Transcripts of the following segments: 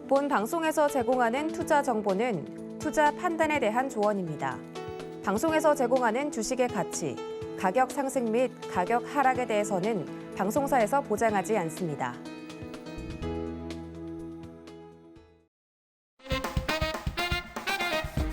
본 방송에서 제공하는 투자 정보는 투자 판단에 대한 조언입니다. 방송에서 제공하는 주식의 가치, 가격 상승 및 가격 하락에 대해서는 방송사에서 보장하지 않습니다.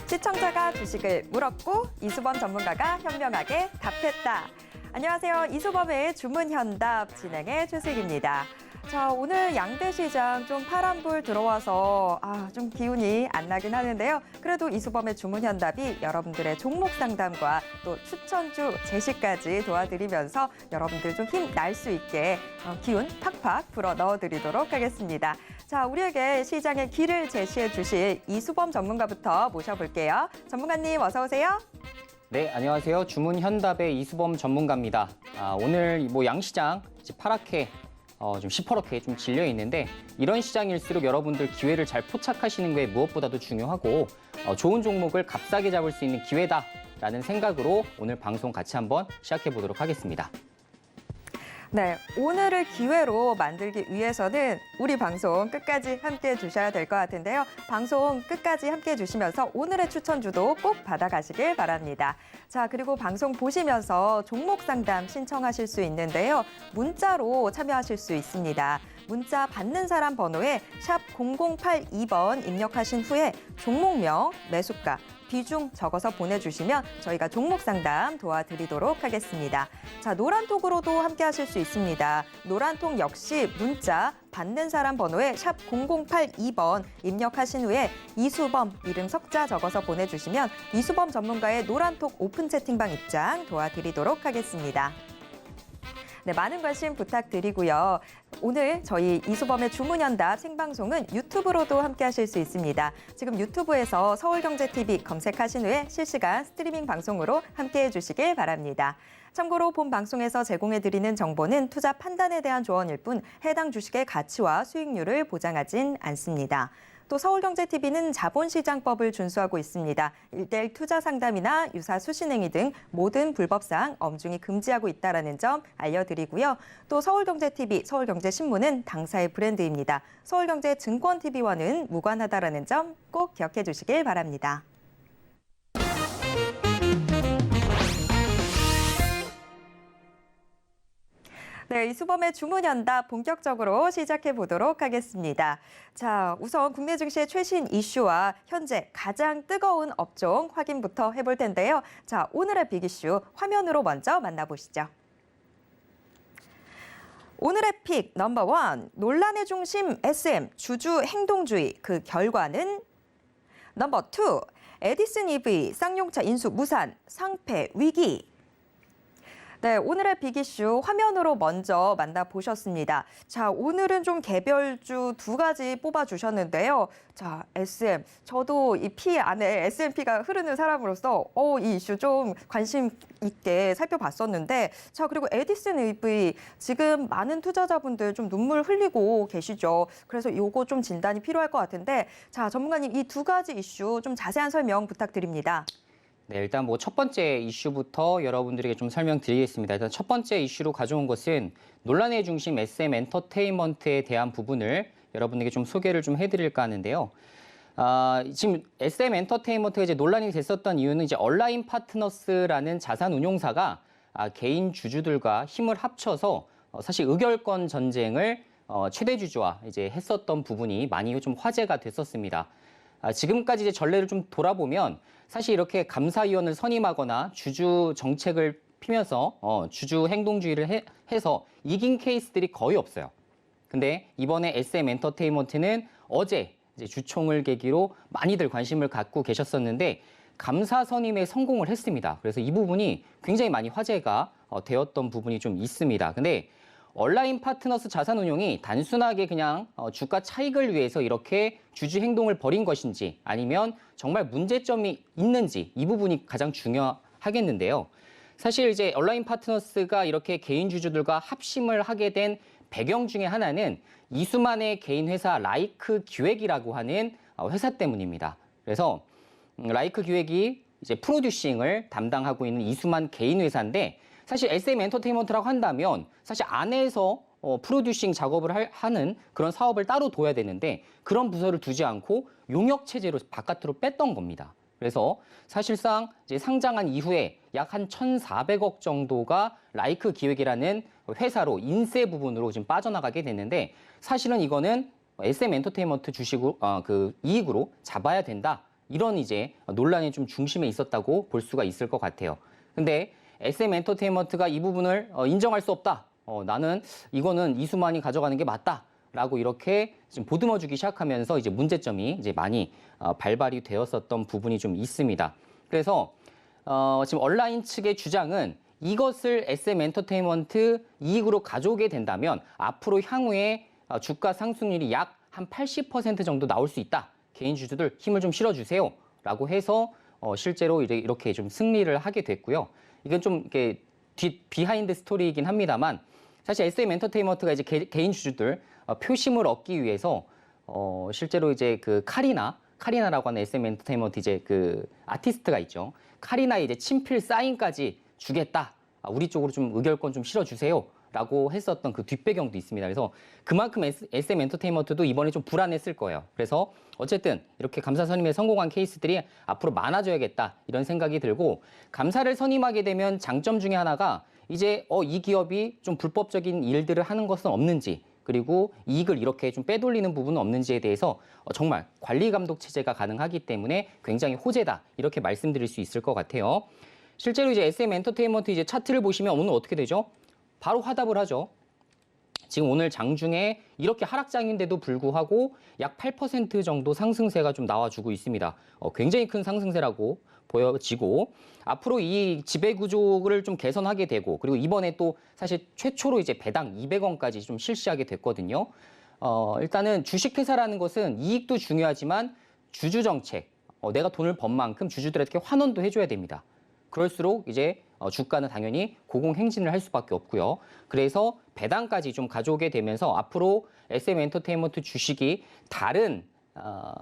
시청자가 주식을 물었고 이수범 전문가가 현명하게 답했다. 안녕하세요. 이수범의 주문현답 진행의 최슬기입니다. 자, 오늘 양대 시장 좀 파란불 들어와서 좀 기운이 안 나긴 하는데요. 그래도 이수범의 주문현답이 여러분들의 종목 상담과 또 추천주 제시까지 도와드리면서 여러분들 좀 힘 날 수 있게 기운 팍팍 불어 넣어드리도록 하겠습니다. 자, 우리에게 시장의 길을 제시해 주실 이수범 전문가부터 모셔볼게요. 전문가님 어서 오세요. 네, 안녕하세요. 주문현답의 이수범 전문가입니다. 오늘 양시장 파랗게 좀 시퍼렇게 좀 질려 있는데 이런 시장일수록 여러분들 기회를 잘 포착하시는 게 무엇보다도 중요하고 좋은 종목을 값싸게 잡을 수 있는 기회다라는 생각으로 오늘 방송 같이 한번 시작해 보도록 하겠습니다. 네, 오늘을 기회로 만들기 위해서는 우리 방송 끝까지 함께해 주셔야 될 것 같은데요. 방송 끝까지 함께해 주시면서 오늘의 추천주도 꼭 받아가시길 바랍니다. 자, 그리고 방송 보시면서 종목 상담 신청하실 수 있는데요. 문자로 참여하실 수 있습니다. 문자 받는 사람 번호에 샵 0082번 입력하신 후에 종목명, 매수가, 비중 적어서 보내주시면 저희가 종목 상담 도와드리도록 하겠습니다. 자, 노란톡으로도 함께 하실 수 있습니다. 노란톡 역시 문자 받는 사람 번호에 샵 0082번 입력하신 후에 이수범 이름 석자 적어서 보내주시면 이수범 전문가의 노란톡 오픈 채팅방 입장 도와드리도록 하겠습니다. 네, 많은 관심 부탁드리고요. 오늘 저희 이수범의 주문현답 생방송은 유튜브로도 함께 하실 수 있습니다. 지금 유튜브에서 서울경제TV 검색하신 후에 실시간 스트리밍 방송으로 함께해 주시길 바랍니다. 참고로 본 방송에서 제공해드리는 정보는 투자 판단에 대한 조언일 뿐 해당 주식의 가치와 수익률을 보장하진 않습니다. 또 서울경제TV는 자본시장법을 준수하고 있습니다. 1:1 투자 상담이나 유사 수신행위 등 모든 불법사항 엄중히 금지하고 있다는 점 알려드리고요. 또 서울경제TV, 서울경제신문은 당사의 브랜드입니다. 서울경제증권TV와는 무관하다는 점 꼭 기억해 주시길 바랍니다. 네, 이수범의 주문현답 본격적으로 시작해 보도록 하겠습니다. 자, 우선 국내 증시의 최신 이슈와 현재 가장 뜨거운 업종 확인부터 해볼 텐데요. 자, 오늘의 빅 이슈 화면으로 먼저 만나보시죠. 오늘의 픽 넘버 1, 논란의 중심 SM, 주주 행동주의, 그 결과는? 넘버 2, 에디슨 EV, 쌍용차 인수 무산, 상패 위기. 네, 오늘의 빅 이슈 화면으로 먼저 만나보셨습니다. 자, 오늘은 좀 개별주 두 가지 뽑아주셨는데요. 자, SM. 저도 이 P 안에 S&P가 흐르는 사람으로서 이 이슈 좀 관심 있게 살펴봤었는데, 자, 그리고 에디슨 EV 지금 많은 투자자분들 좀 눈물 흘리고 계시죠. 그래서 이거 좀 진단이 필요할 것 같은데, 자, 전문가님 이 두 가지 이슈 좀 자세한 설명 부탁드립니다. 네, 일단 첫 번째 이슈부터 여러분들에게 좀 설명드리겠습니다. 일단 첫 번째 이슈로 가져온 것은 논란의 중심 SM 엔터테인먼트에 대한 부분을 여러분에게 좀 소개를 좀 해드릴까 하는데요. 지금 SM 엔터테인먼트가 이제 논란이 됐었던 이유는 이제 얼라인 파트너스라는 자산 운용사가 개인 주주들과 힘을 합쳐서 사실 의결권 전쟁을 최대 주주와 이제 했었던 부분이 많이 좀 화제가 됐었습니다. 지금까지 이제 전례를 좀 돌아보면 사실 이렇게 감사위원을 선임하거나 주주 정책을 피면서 주주 행동주의를 해서 이긴 케이스들이 거의 없어요. 근데 이번에 SM 엔터테인먼트는 어제 이제 주총을 계기로 많이들 관심을 갖고 계셨었는데 감사 선임에 성공을 했습니다. 그래서 이 부분이 굉장히 많이 화제가 되었던 부분이 좀 있습니다. 근데 얼라인 파트너스 자산운용이 단순하게 그냥 주가 차익을 위해서 이렇게 주주 행동을 벌인 것인지 아니면 정말 문제점이 있는지 이 부분이 가장 중요하겠는데요. 사실 이제 얼라인 파트너스가 이렇게 개인 주주들과 합심을 하게 된 배경 중에 하나는 이수만의 개인 회사 라이크 기획이라고 하는 회사 때문입니다. 그래서 라이크 기획이 이제 프로듀싱을 담당하고 있는 이수만 개인 회사인데 사실 SM 엔터테인먼트라고 한다면 사실 안에서 프로듀싱 작업을 하는 그런 사업을 따로 둬야 되는데 그런 부서를 두지 않고 용역 체제로 바깥으로 뺐던 겁니다. 그래서 사실상 이제 상장한 이후에 약 한 1,400억 정도가 라이크 기획이라는 회사로 인세 부분으로 지금 빠져나가게 됐는데 사실은 이거는 SM 엔터테인먼트 주식으로 그 이익으로 잡아야 된다. 이런 이제 논란이 좀 중심에 있었다고 볼 수가 있을 것 같아요. 근데 SM 엔터테인먼트가 이 부분을 인정할 수 없다. 나는 이거는 이수만이 가져가는 게 맞다. 라고 이렇게 지금 보듬어주기 시작하면서 이제 문제점이 이제 많이 발발이 되었었던 부분이 좀 있습니다. 그래서 지금 온라인 측의 주장은 이것을 SM 엔터테인먼트 이익으로 가져오게 된다면 앞으로 향후에 주가 상승률이 약 한 80% 정도 나올 수 있다. 개인 주주들 힘을 좀 실어주세요. 라고 해서 실제로 이렇게 좀 승리를 하게 됐고요. 이건 좀 이렇게 비하인드 스토리이긴 합니다만 사실 SM 엔터테인먼트가 이제 개인 주주들 표심을 얻기 위해서 실제로 이제 그 카리나라고 하는 SM 엔터테인먼트 이제 그 아티스트가 있죠. 카리나의 이제 친필 사인까지 주겠다. 우리 쪽으로 좀 의결권 좀 실어주세요. 라고 했었던 그 뒷배경도 있습니다. 그래서 그만큼 SM 엔터테인먼트도 이번에 좀 불안했을 거예요. 그래서 어쨌든 이렇게 감사 선임에 성공한 케이스들이 앞으로 많아져야겠다 이런 생각이 들고 감사를 선임하게 되면 장점 중에 하나가 이제 이 기업이 좀 불법적인 일들을 하는 것은 없는지 그리고 이익을 이렇게 좀 빼돌리는 부분은 없는지에 대해서 정말 관리 감독 체제가 가능하기 때문에 굉장히 호재다 이렇게 말씀드릴 수 있을 것 같아요. 실제로 이제 SM 엔터테인먼트 이제 차트를 보시면 오늘 어떻게 되죠? 바로 화답을 하죠. 지금 오늘 장중에 이렇게 하락장인데도 불구하고 약 8% 정도 상승세가 좀 나와주고 있습니다. 굉장히 큰 상승세라고 보여지고 앞으로 이 지배 구조를 좀 개선하게 되고 그리고 이번에 또 사실 최초로 이제 배당 200원까지 좀 실시하게 됐거든요. 일단은 주식회사라는 것은 이익도 중요하지만 주주 정책, 내가 돈을 번 만큼 주주들에게 환원도 해줘야 됩니다. 그럴수록 이제 주가는 당연히 고공행진을 할 수밖에 없고요. 그래서 배당까지 좀 가져오게 되면서 앞으로 SM 엔터테인먼트 주식이 다른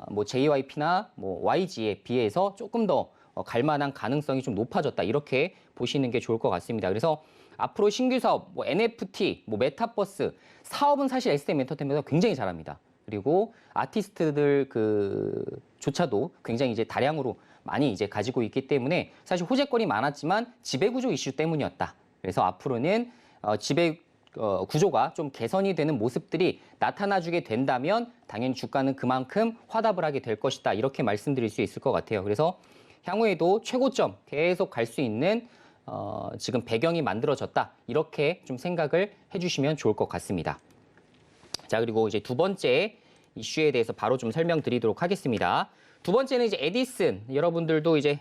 뭐 JYP나 뭐 YG에 비해서 조금 더 갈만한 가능성이 좀 높아졌다. 이렇게 보시는 게 좋을 것 같습니다. 그래서 앞으로 신규 사업, 뭐 NFT, 뭐 메타버스 사업은 사실 SM 엔터테인먼트가 굉장히 잘합니다. 그리고 아티스트들 조차도 굉장히 이제 다량으로 많이 이제 가지고 있기 때문에 사실 호재권이 많았지만 지배구조 이슈 때문이었다. 그래서 앞으로는 지배 구조가 좀 개선이 되는 모습들이 나타나주게 된다면 당연히 주가는 그만큼 화답을 하게 될 것이다. 이렇게 말씀드릴 수 있을 것 같아요. 그래서 향후에도 최고점 계속 갈 수 있는 지금 배경이 만들어졌다. 이렇게 좀 생각을 해주시면 좋을 것 같습니다. 자, 그리고 이제 두 번째 이슈에 대해서 바로 좀 설명드리도록 하겠습니다. 두 번째는 이제 에디슨. 여러분들도 이제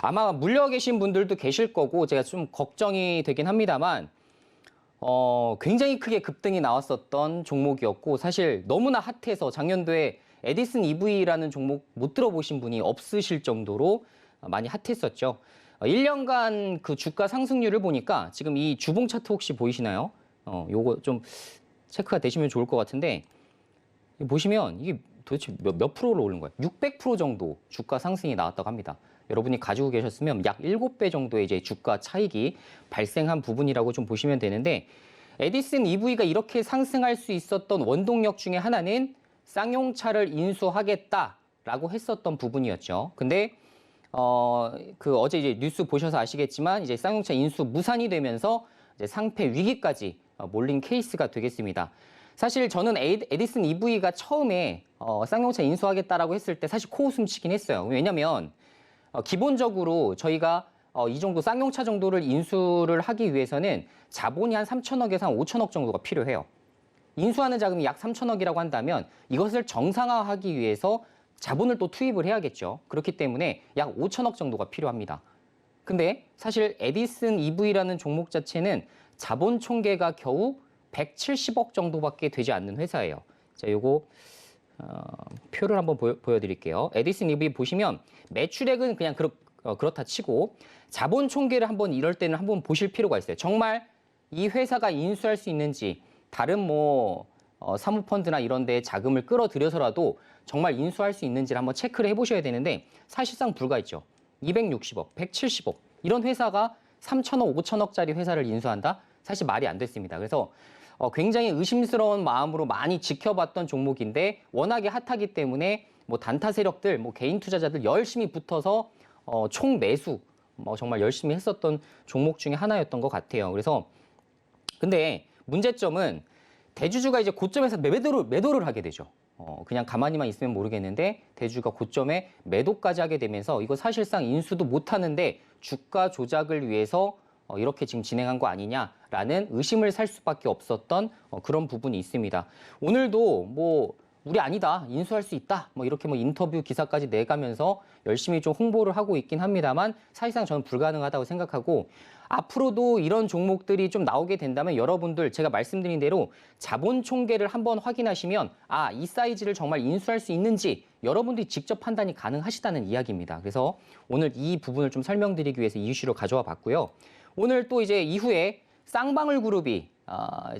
아마 물려 계신 분들도 계실 거고 제가 좀 걱정이 되긴 합니다만 굉장히 크게 급등이 나왔었던 종목이었고 사실 너무나 핫해서 작년도에 에디슨 EV라는 종목 못 들어보신 분이 없으실 정도로 많이 핫했었죠. 1년간 그 주가 상승률을 보니까 지금 이 주봉 차트 혹시 보이시나요? 요거 좀 체크가 되시면 좋을 것 같은데 보시면 이게 도대체 몇 프로로 오른 거예요? 600% 정도 주가 상승이 나왔다고 합니다. 여러분이 가지고 계셨으면 약 7배 정도의 이제 주가 차익이 발생한 부분이라고 좀 보시면 되는데 에디슨 EV가 이렇게 상승할 수 있었던 원동력 중에 하나는 쌍용차를 인수하겠다라고 했었던 부분이었죠. 근데 어제 이제 뉴스 보셔서 아시겠지만 이제 쌍용차 인수 무산이 되면서 이제 상패 위기까지 몰린 케이스가 되겠습니다. 사실 저는 에디슨 EV가 처음에 쌍용차 인수하겠다라고 했을 때 사실 코웃음 치긴 했어요. 왜냐면 기본적으로 저희가 이 정도 쌍용차 정도를 인수를 하기 위해서는 자본이 한 3천억에서 한 5천억 정도가 필요해요. 인수하는 자금이 약 3천억이라고 한다면 이것을 정상화하기 위해서 자본을 또 투입을 해야겠죠. 그렇기 때문에 약 5천억 정도가 필요합니다. 근데 사실 에디슨 EV라는 종목 자체는 자본 총계가 겨우 170억 정도밖에 되지 않는 회사예요. 자, 요거 표를 한번 보여드릴게요. 에디슨 EV 보시면 매출액은 그냥 그렇다 치고 자본 총계를 한번 이럴 때는 한번 보실 필요가 있어요. 정말 이 회사가 인수할 수 있는지 다른 뭐 사모펀드나 이런 데 자금을 끌어들여서라도 정말 인수할 수 있는지를 한번 체크를 해보셔야 되는데 사실상 불가있죠. 260억, 170억 이런 회사가 3천억, 5천억짜리 회사를 인수한다? 사실 말이 안 됐습니다. 그래서 굉장히 의심스러운 마음으로 많이 지켜봤던 종목인데 워낙에 핫하기 때문에 뭐 단타 세력들, 뭐 개인 투자자들 열심히 붙어서 총 매수 정말 열심히 했었던 종목 중에 하나였던 것 같아요. 그래서 근데 문제점은 대주주가 이제 고점에서 매도를 하게 되죠. 그냥 가만히만 있으면 모르겠는데 대주주가 고점에 매도까지 하게 되면서 이거 사실상 인수도 못 하는데 주가 조작을 위해서 이렇게 지금 진행한 거 아니냐라는 의심을 살 수밖에 없었던 그런 부분이 있습니다. 오늘도 뭐 우리 아니다, 인수할 수 있다, 뭐 이렇게 뭐 인터뷰 기사까지 내가면서 열심히 좀 홍보를 하고 있긴 합니다만 사실상 저는 불가능하다고 생각하고 앞으로도 이런 종목들이 좀 나오게 된다면 여러분들 제가 말씀드린 대로 자본 총계를 한번 확인하시면 이 사이즈를 정말 인수할 수 있는지 여러분들이 직접 판단이 가능하시다는 이야기입니다. 그래서 오늘 이 부분을 좀 설명드리기 위해서 이 이슈를 가져와 봤고요. 오늘 또 이제 이후에 쌍방울 그룹이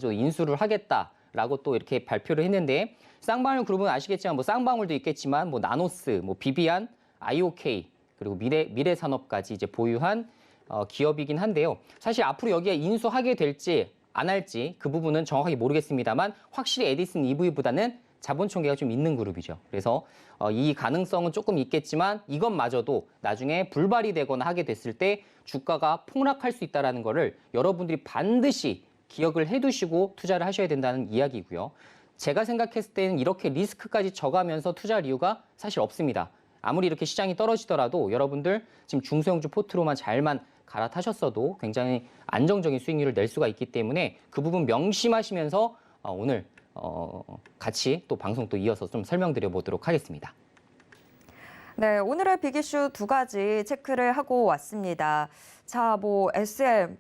좀 인수를 하겠다라고 또 이렇게 발표를 했는데 쌍방울 그룹은 아시겠지만 뭐 쌍방울도 있겠지만 뭐 나노스, 뭐 비비안, IOK 그리고 미래산업까지 이제 보유한 기업이긴 한데요. 사실 앞으로 여기에 인수하게 될지 안 할지 그 부분은 정확하게 모르겠습니다만 확실히 에디슨 EV보다는 자본 총계가 좀 있는 그룹이죠. 그래서 이 가능성은 조금 있겠지만 이것마저도 나중에 불발이 되거나 하게 됐을 때 주가가 폭락할 수 있다는 거를 여러분들이 반드시 기억을 해두시고 투자를 하셔야 된다는 이야기고요. 제가 생각했을 때는 이렇게 리스크까지 져가면서 투자할 이유가 사실 없습니다. 아무리 이렇게 시장이 떨어지더라도 여러분들 지금 중소형주 포트로만 잘만 갈아타셨어도 굉장히 안정적인 수익률을 낼 수가 있기 때문에 그 부분 명심하시면서 오늘 같이 또 방송 또 이어서 좀 설명드려 보도록 하겠습니다. 네, 오늘의 빅이슈 두 가지 체크를 하고 왔습니다. 자, 뭐 SM,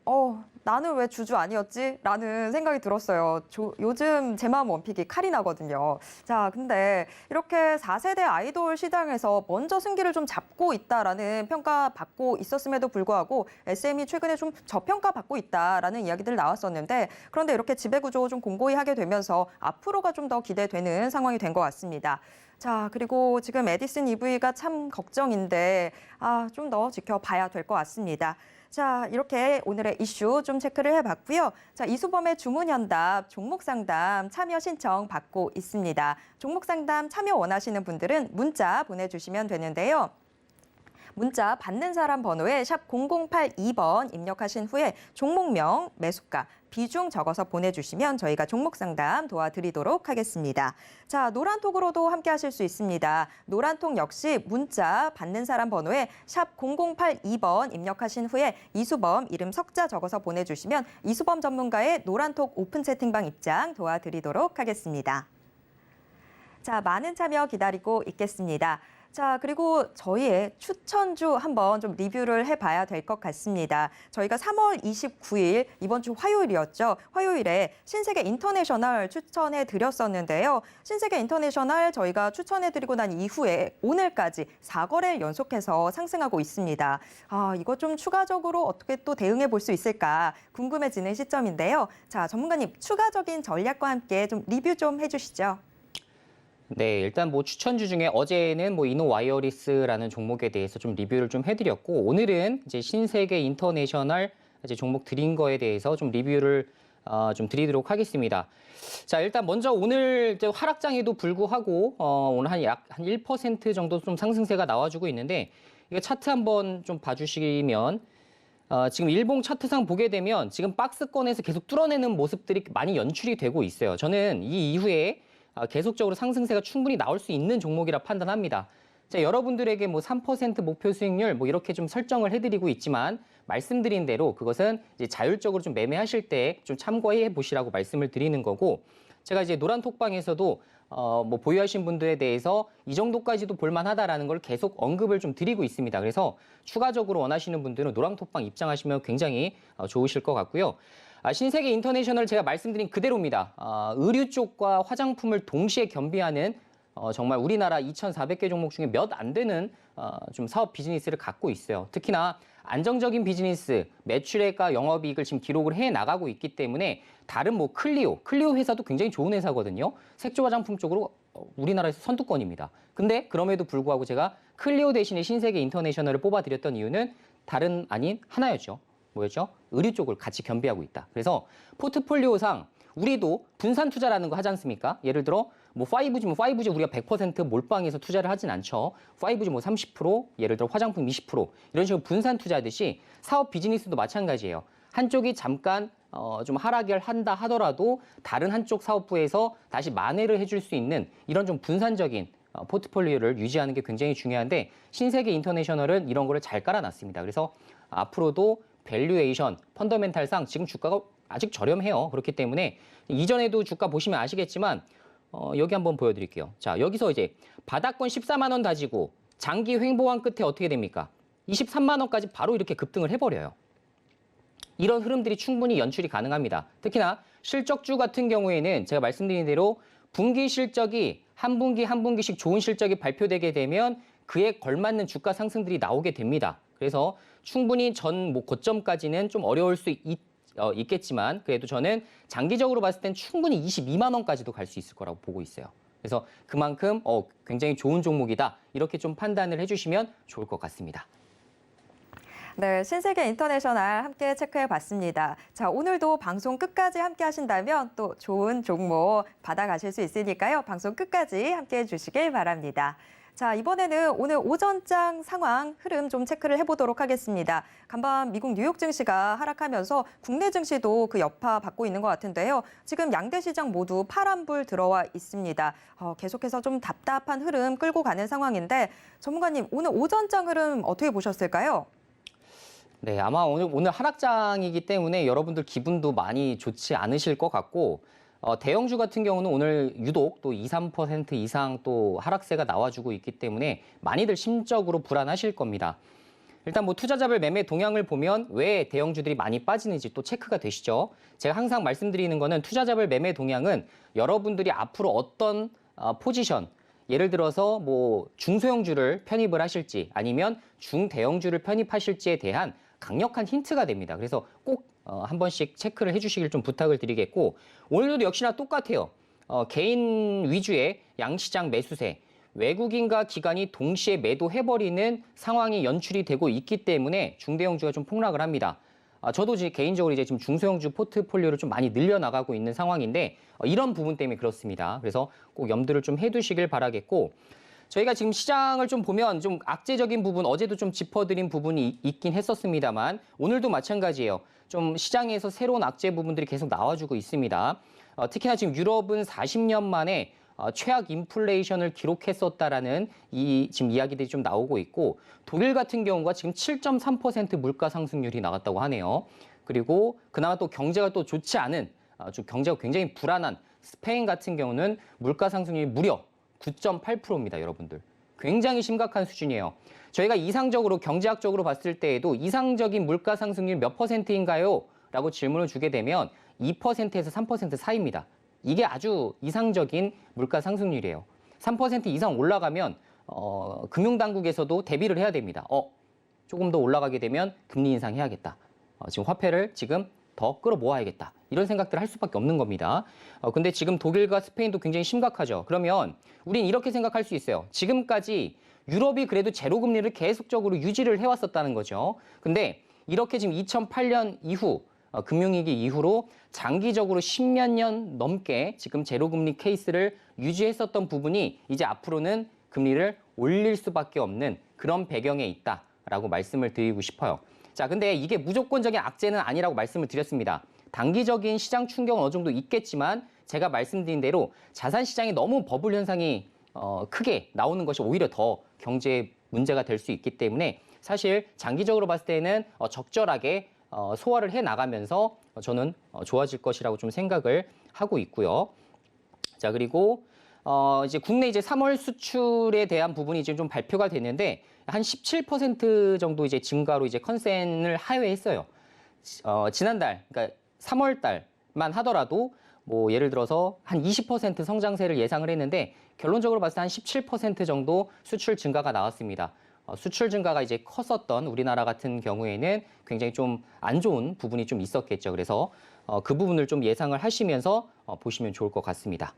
나는 왜 주주 아니었지? 라는 생각이 들었어요. 요즘 제 마음 원픽이 카리나거든요. 자, 근데 이렇게 4세대 아이돌 시장에서 먼저 승기를 좀 잡고 있다라는 평가받고 있었음에도 불구하고 SM이 최근에 좀 저평가받고 있다라는 이야기들 나왔었는데 그런데 이렇게 지배구조 좀 공고히 하게 되면서 앞으로가 좀 더 기대되는 상황이 된 것 같습니다. 자, 그리고 지금 에디슨 EV가 참 걱정인데 좀 더 지켜봐야 될 것 같습니다. 자, 이렇게 오늘의 이슈 좀 체크를 해봤고요. 자, 이수범의 주문현답 종목 상담 참여 신청 받고 있습니다. 종목 상담 참여 원하시는 분들은 문자 보내주시면 되는데요. 문자 받는 사람 번호에 샵 0082번 입력하신 후에 종목명, 매수가, 비중 적어서 보내주시면 저희가 종목 상담 도와드리도록 하겠습니다. 자, 노란톡으로도 함께 하실 수 있습니다. 노란톡 역시 문자 받는 사람 번호에 샵 0082번 입력하신 후에 이수범 이름 석자 적어서 보내주시면 이수범 전문가의 노란톡 오픈 채팅방 입장 도와드리도록 하겠습니다. 자, 많은 참여 기다리고 있겠습니다. 자, 그리고 저희의 추천주 한번 좀 리뷰를 해봐야 될 것 같습니다. 저희가 3월 29일 이번 주 화요일이었죠. 화요일에 신세계 인터내셔널 추천해 드렸었는데요. 신세계 인터내셔널 저희가 추천해 드리고 난 이후에 오늘까지 4거래일 연속해서 상승하고 있습니다. 이거 좀 추가적으로 어떻게 또 대응해 볼 수 있을까 궁금해지는 시점인데요. 자, 전문가님 추가적인 전략과 함께 좀 리뷰 좀 해주시죠. 네, 일단 뭐 추천주 중에 어제는 뭐 이노와이어리스라는 종목에 대해서 좀 리뷰를 좀 해드렸고 오늘은 이제 신세계 인터내셔널 이제 종목 드린 거에 대해서 좀 리뷰를 좀 드리도록 하겠습니다. 자, 일단 먼저 오늘 이제 하락장에도 불구하고 오늘 한 1% 정도 좀 상승세가 나와주고 있는데 이거 차트 한번 좀 봐주시면 지금 일봉 차트상 보게 되면 지금 박스권에서 계속 뚫어내는 모습들이 많이 연출이 되고 있어요. 저는 이 이후에 계속적으로 상승세가 충분히 나올 수 있는 종목이라 판단합니다. 자, 여러분들에게 뭐 3% 목표 수익률 뭐 이렇게 좀 설정을 해드리고 있지만 말씀드린 대로 그것은 이제 자율적으로 좀 매매하실 때 좀 참고해 보시라고 말씀을 드리는 거고 제가 이제 노란 톡방에서도 뭐 보유하신 분들에 대해서 이 정도까지도 볼만하다라는 걸 계속 언급을 좀 드리고 있습니다. 그래서 추가적으로 원하시는 분들은 노란 톡방 입장하시면 굉장히 좋으실 것 같고요. 신세계 인터내셔널 제가 말씀드린 그대로입니다. 의류 쪽과 화장품을 동시에 겸비하는 정말 우리나라 2,400개 종목 중에 몇 안 되는 좀 사업 비즈니스를 갖고 있어요. 특히나 안정적인 비즈니스, 매출액과 영업이익을 지금 기록을 해 나가고 있기 때문에 다른 뭐 클리오 회사도 굉장히 좋은 회사거든요. 색조 화장품 쪽으로 우리나라에서 선두권입니다. 근데 그럼에도 불구하고 제가 클리오 대신에 신세계 인터내셔널을 뽑아드렸던 이유는 다른 아닌 하나였죠. 뭐였죠? 의류 쪽을 같이 겸비하고 있다. 그래서 포트폴리오상 우리도 분산 투자라는 거 하지 않습니까? 예를 들어 뭐 5G면 5G 우리가 100% 몰빵해서 투자를 하진 않죠. 5G 뭐 30%, 예를 들어 화장품 20% 이런 식으로 분산 투자하듯이 사업 비즈니스도 마찬가지예요. 한쪽이 잠깐 좀 하락을 한다 하더라도 다른 한쪽 사업부에서 다시 만회를 해줄 수 있는 이런 좀 분산적인 포트폴리오를 유지하는 게 굉장히 중요한데 신세계 인터내셔널은 이런 거를 잘 깔아놨습니다. 그래서 앞으로도 밸류에이션, 펀더멘탈상 지금 주가가 아직 저렴해요. 그렇기 때문에 이전에도 주가 보시면 아시겠지만 여기 한번 보여드릴게요. 자, 여기서 이제 바닥권 14만 원 다지고 장기 횡보한 끝에 어떻게 됩니까? 23만 원까지 바로 이렇게 급등을 해버려요. 이런 흐름들이 충분히 연출이 가능합니다. 특히나 실적주 같은 경우에는 제가 말씀드린 대로 분기 실적이 한 분기 한 분기씩 좋은 실적이 발표되게 되면 그에 걸맞는 주가 상승들이 나오게 됩니다. 그래서 충분히 전 고점까지는 좀 어려울 수 있겠지만 그래도 저는 장기적으로 봤을 땐 충분히 22만 원까지도 갈 수 있을 거라고 보고 있어요. 그래서 그만큼 굉장히 좋은 종목이다. 이렇게 좀 판단을 해주시면 좋을 것 같습니다. 네, 신세계 인터내셔널 함께 체크해 봤습니다. 자, 오늘도 방송 끝까지 함께 하신다면 또 좋은 종목 받아가실 수 있으니까요. 방송 끝까지 함께 해주시길 바랍니다. 자, 이번에는 오늘 오전장 상황 흐름 좀 체크를 해보도록 하겠습니다. 간밤 미국 뉴욕 증시가 하락하면서 국내 증시도 그 여파 받고 있는 것 같은데요. 지금 양대 시장 모두 파란불 들어와 있습니다. 계속해서 좀 답답한 흐름 끌고 가는 상황인데 전문가님, 오늘 오전장 흐름 어떻게 보셨을까요? 네, 아마 오늘 하락장이기 때문에 여러분들 기분도 많이 좋지 않으실 것 같고 대형주 같은 경우는 오늘 유독 또 2, 3% 이상 또 하락세가 나와주고 있기 때문에 많이들 심적으로 불안하실 겁니다. 일단 뭐 투자자별 매매 동향을 보면 왜 대형주들이 많이 빠지는지 또 체크가 되시죠. 제가 항상 말씀드리는 거는 투자자별 매매 동향은 여러분들이 앞으로 어떤 포지션, 예를 들어서 뭐 중소형주를 편입을 하실지 아니면 중대형주를 편입하실지에 대한 강력한 힌트가 됩니다. 그래서 꼭 한 번씩 체크를 해주시길 좀 부탁을 드리겠고 오늘도 역시나 똑같아요. 개인 위주의 양시장 매수세, 외국인과 기관이 동시에 매도해버리는 상황이 연출이 되고 있기 때문에 중대형주가 좀 폭락을 합니다. 저도 개인적으로 이제 지금 중소형주 포트폴리오를 좀 많이 늘려나가고 있는 상황인데 이런 부분 때문에 그렇습니다. 그래서 꼭 염두를 좀 해두시길 바라겠고 저희가 지금 시장을 좀 보면 좀 악재적인 부분 어제도 좀 짚어드린 부분이 있긴 했었습니다만 오늘도 마찬가지예요. 좀 시장에서 새로운 악재 부분들이 계속 나와주고 있습니다. 특히나 지금 유럽은 40년 만에 최악 인플레이션을 기록했었다라는 지금 이야기들이 좀 나오고 있고 독일 같은 경우가 지금 7.3% 물가 상승률이 나왔다고 하네요. 그리고 그나마 또 경제가 또 좋지 않은 좀 경제가 굉장히 불안한 스페인 같은 경우는 물가 상승률이 무려 9.8%입니다, 여러분들. 굉장히 심각한 수준이에요. 저희가 이상적으로 경제학적으로 봤을 때에도 이상적인 물가 상승률 몇 %인가요? 라고 질문을 주게 되면 2%에서 3% 사이입니다. 이게 아주 이상적인 물가 상승률이에요. 3% 이상 올라가면 금융당국에서도 대비를 해야 됩니다. 조금 더 올라가게 되면 금리 인상해야겠다. 지금 화폐를 지금 더 끌어모아야겠다. 이런 생각들을 할 수밖에 없는 겁니다. 근데 지금 독일과 스페인도 굉장히 심각하죠. 그러면 우린 이렇게 생각할 수 있어요. 지금까지 유럽이 그래도 제로금리를 계속적으로 유지를 해왔었다는 거죠. 근데 이렇게 지금 2008년 이후 금융위기 이후로 장기적으로 10몇 년 넘게 지금 제로금리 케이스를 유지했었던 부분이 이제 앞으로는 금리를 올릴 수밖에 없는 그런 배경에 있다라고 말씀을 드리고 싶어요. 자, 근데 이게 무조건적인 악재는 아니라고 말씀을 드렸습니다. 단기적인 시장 충격은 어느 정도 있겠지만 제가 말씀드린 대로 자산 시장에 너무 버블 현상이 크게 나오는 것이 오히려 더 경제에 문제가 될 수 있기 때문에 사실 장기적으로 봤을 때는 적절하게 소화를 해 나가면서 저는 좋아질 것이라고 좀 생각을 하고 있고요. 자, 그리고 이제 국내 이제 3월 수출에 대한 부분이 지금 좀 발표가 됐는데 한 17% 정도 이제 증가로 이제 컨센을 하회했어요. 지난달, 그러니까 3월 달만 하더라도 뭐 예를 들어서 한 20% 성장세를 예상을 했는데 결론적으로 봤을 때 한 17% 정도 수출 증가가 나왔습니다. 수출 증가가 이제 컸었던 우리나라 같은 경우에는 굉장히 좀 안 좋은 부분이 좀 있었겠죠. 그래서 그 부분을 좀 예상을 하시면서 보시면 좋을 것 같습니다.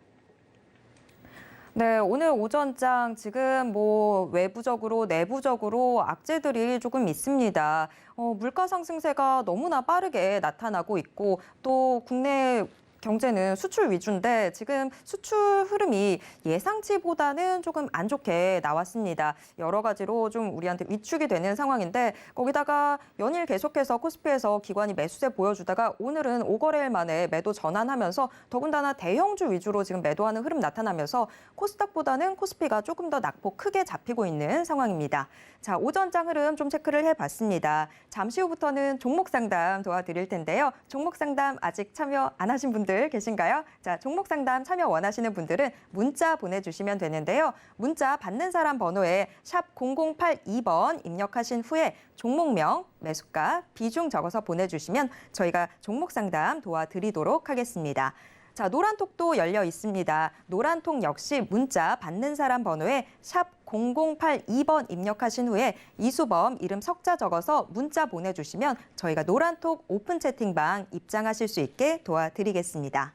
네, 오늘 오전장 지금 뭐 외부적으로 내부적으로 악재들이 조금 있습니다. 물가 상승세가 너무나 빠르게 나타나고 있고 또 국내 경제는 수출 위주인데 지금 수출 흐름이 예상치보다는 조금 안 좋게 나왔습니다. 여러 가지로 좀 우리한테 위축이 되는 상황인데 거기다가 연일 계속해서 코스피에서 기관이 매수세 보여주다가 오늘은 5거래일 만에 매도 전환하면서 더군다나 대형주 위주로 지금 매도하는 흐름 나타나면서 코스닥보다는 코스피가 조금 더 낙폭 크게 잡히고 있는 상황입니다. 자, 오전장 흐름 좀 체크를 해봤습니다. 잠시 후부터는 종목 상담 도와드릴 텐데요. 종목 상담 아직 참여 안 하신 분들 계신가요? 자, 종목 상담 참여 원하시는 분들은 문자 보내주시면 되는데요. 문자 받는 사람 번호에 샵 0082번 입력하신 후에 종목명, 매수가, 비중 적어서 보내주시면 저희가 종목 상담 도와드리도록 하겠습니다. 자, 노란톡도 열려 있습니다. 노란톡 역시 문자 받는 사람 번호에 샵 0082번 입력하신 후에 이수범 이름 석자 적어서 문자 보내주시면 저희가 노란톡 오픈 채팅방 입장하실 수 있게 도와드리겠습니다.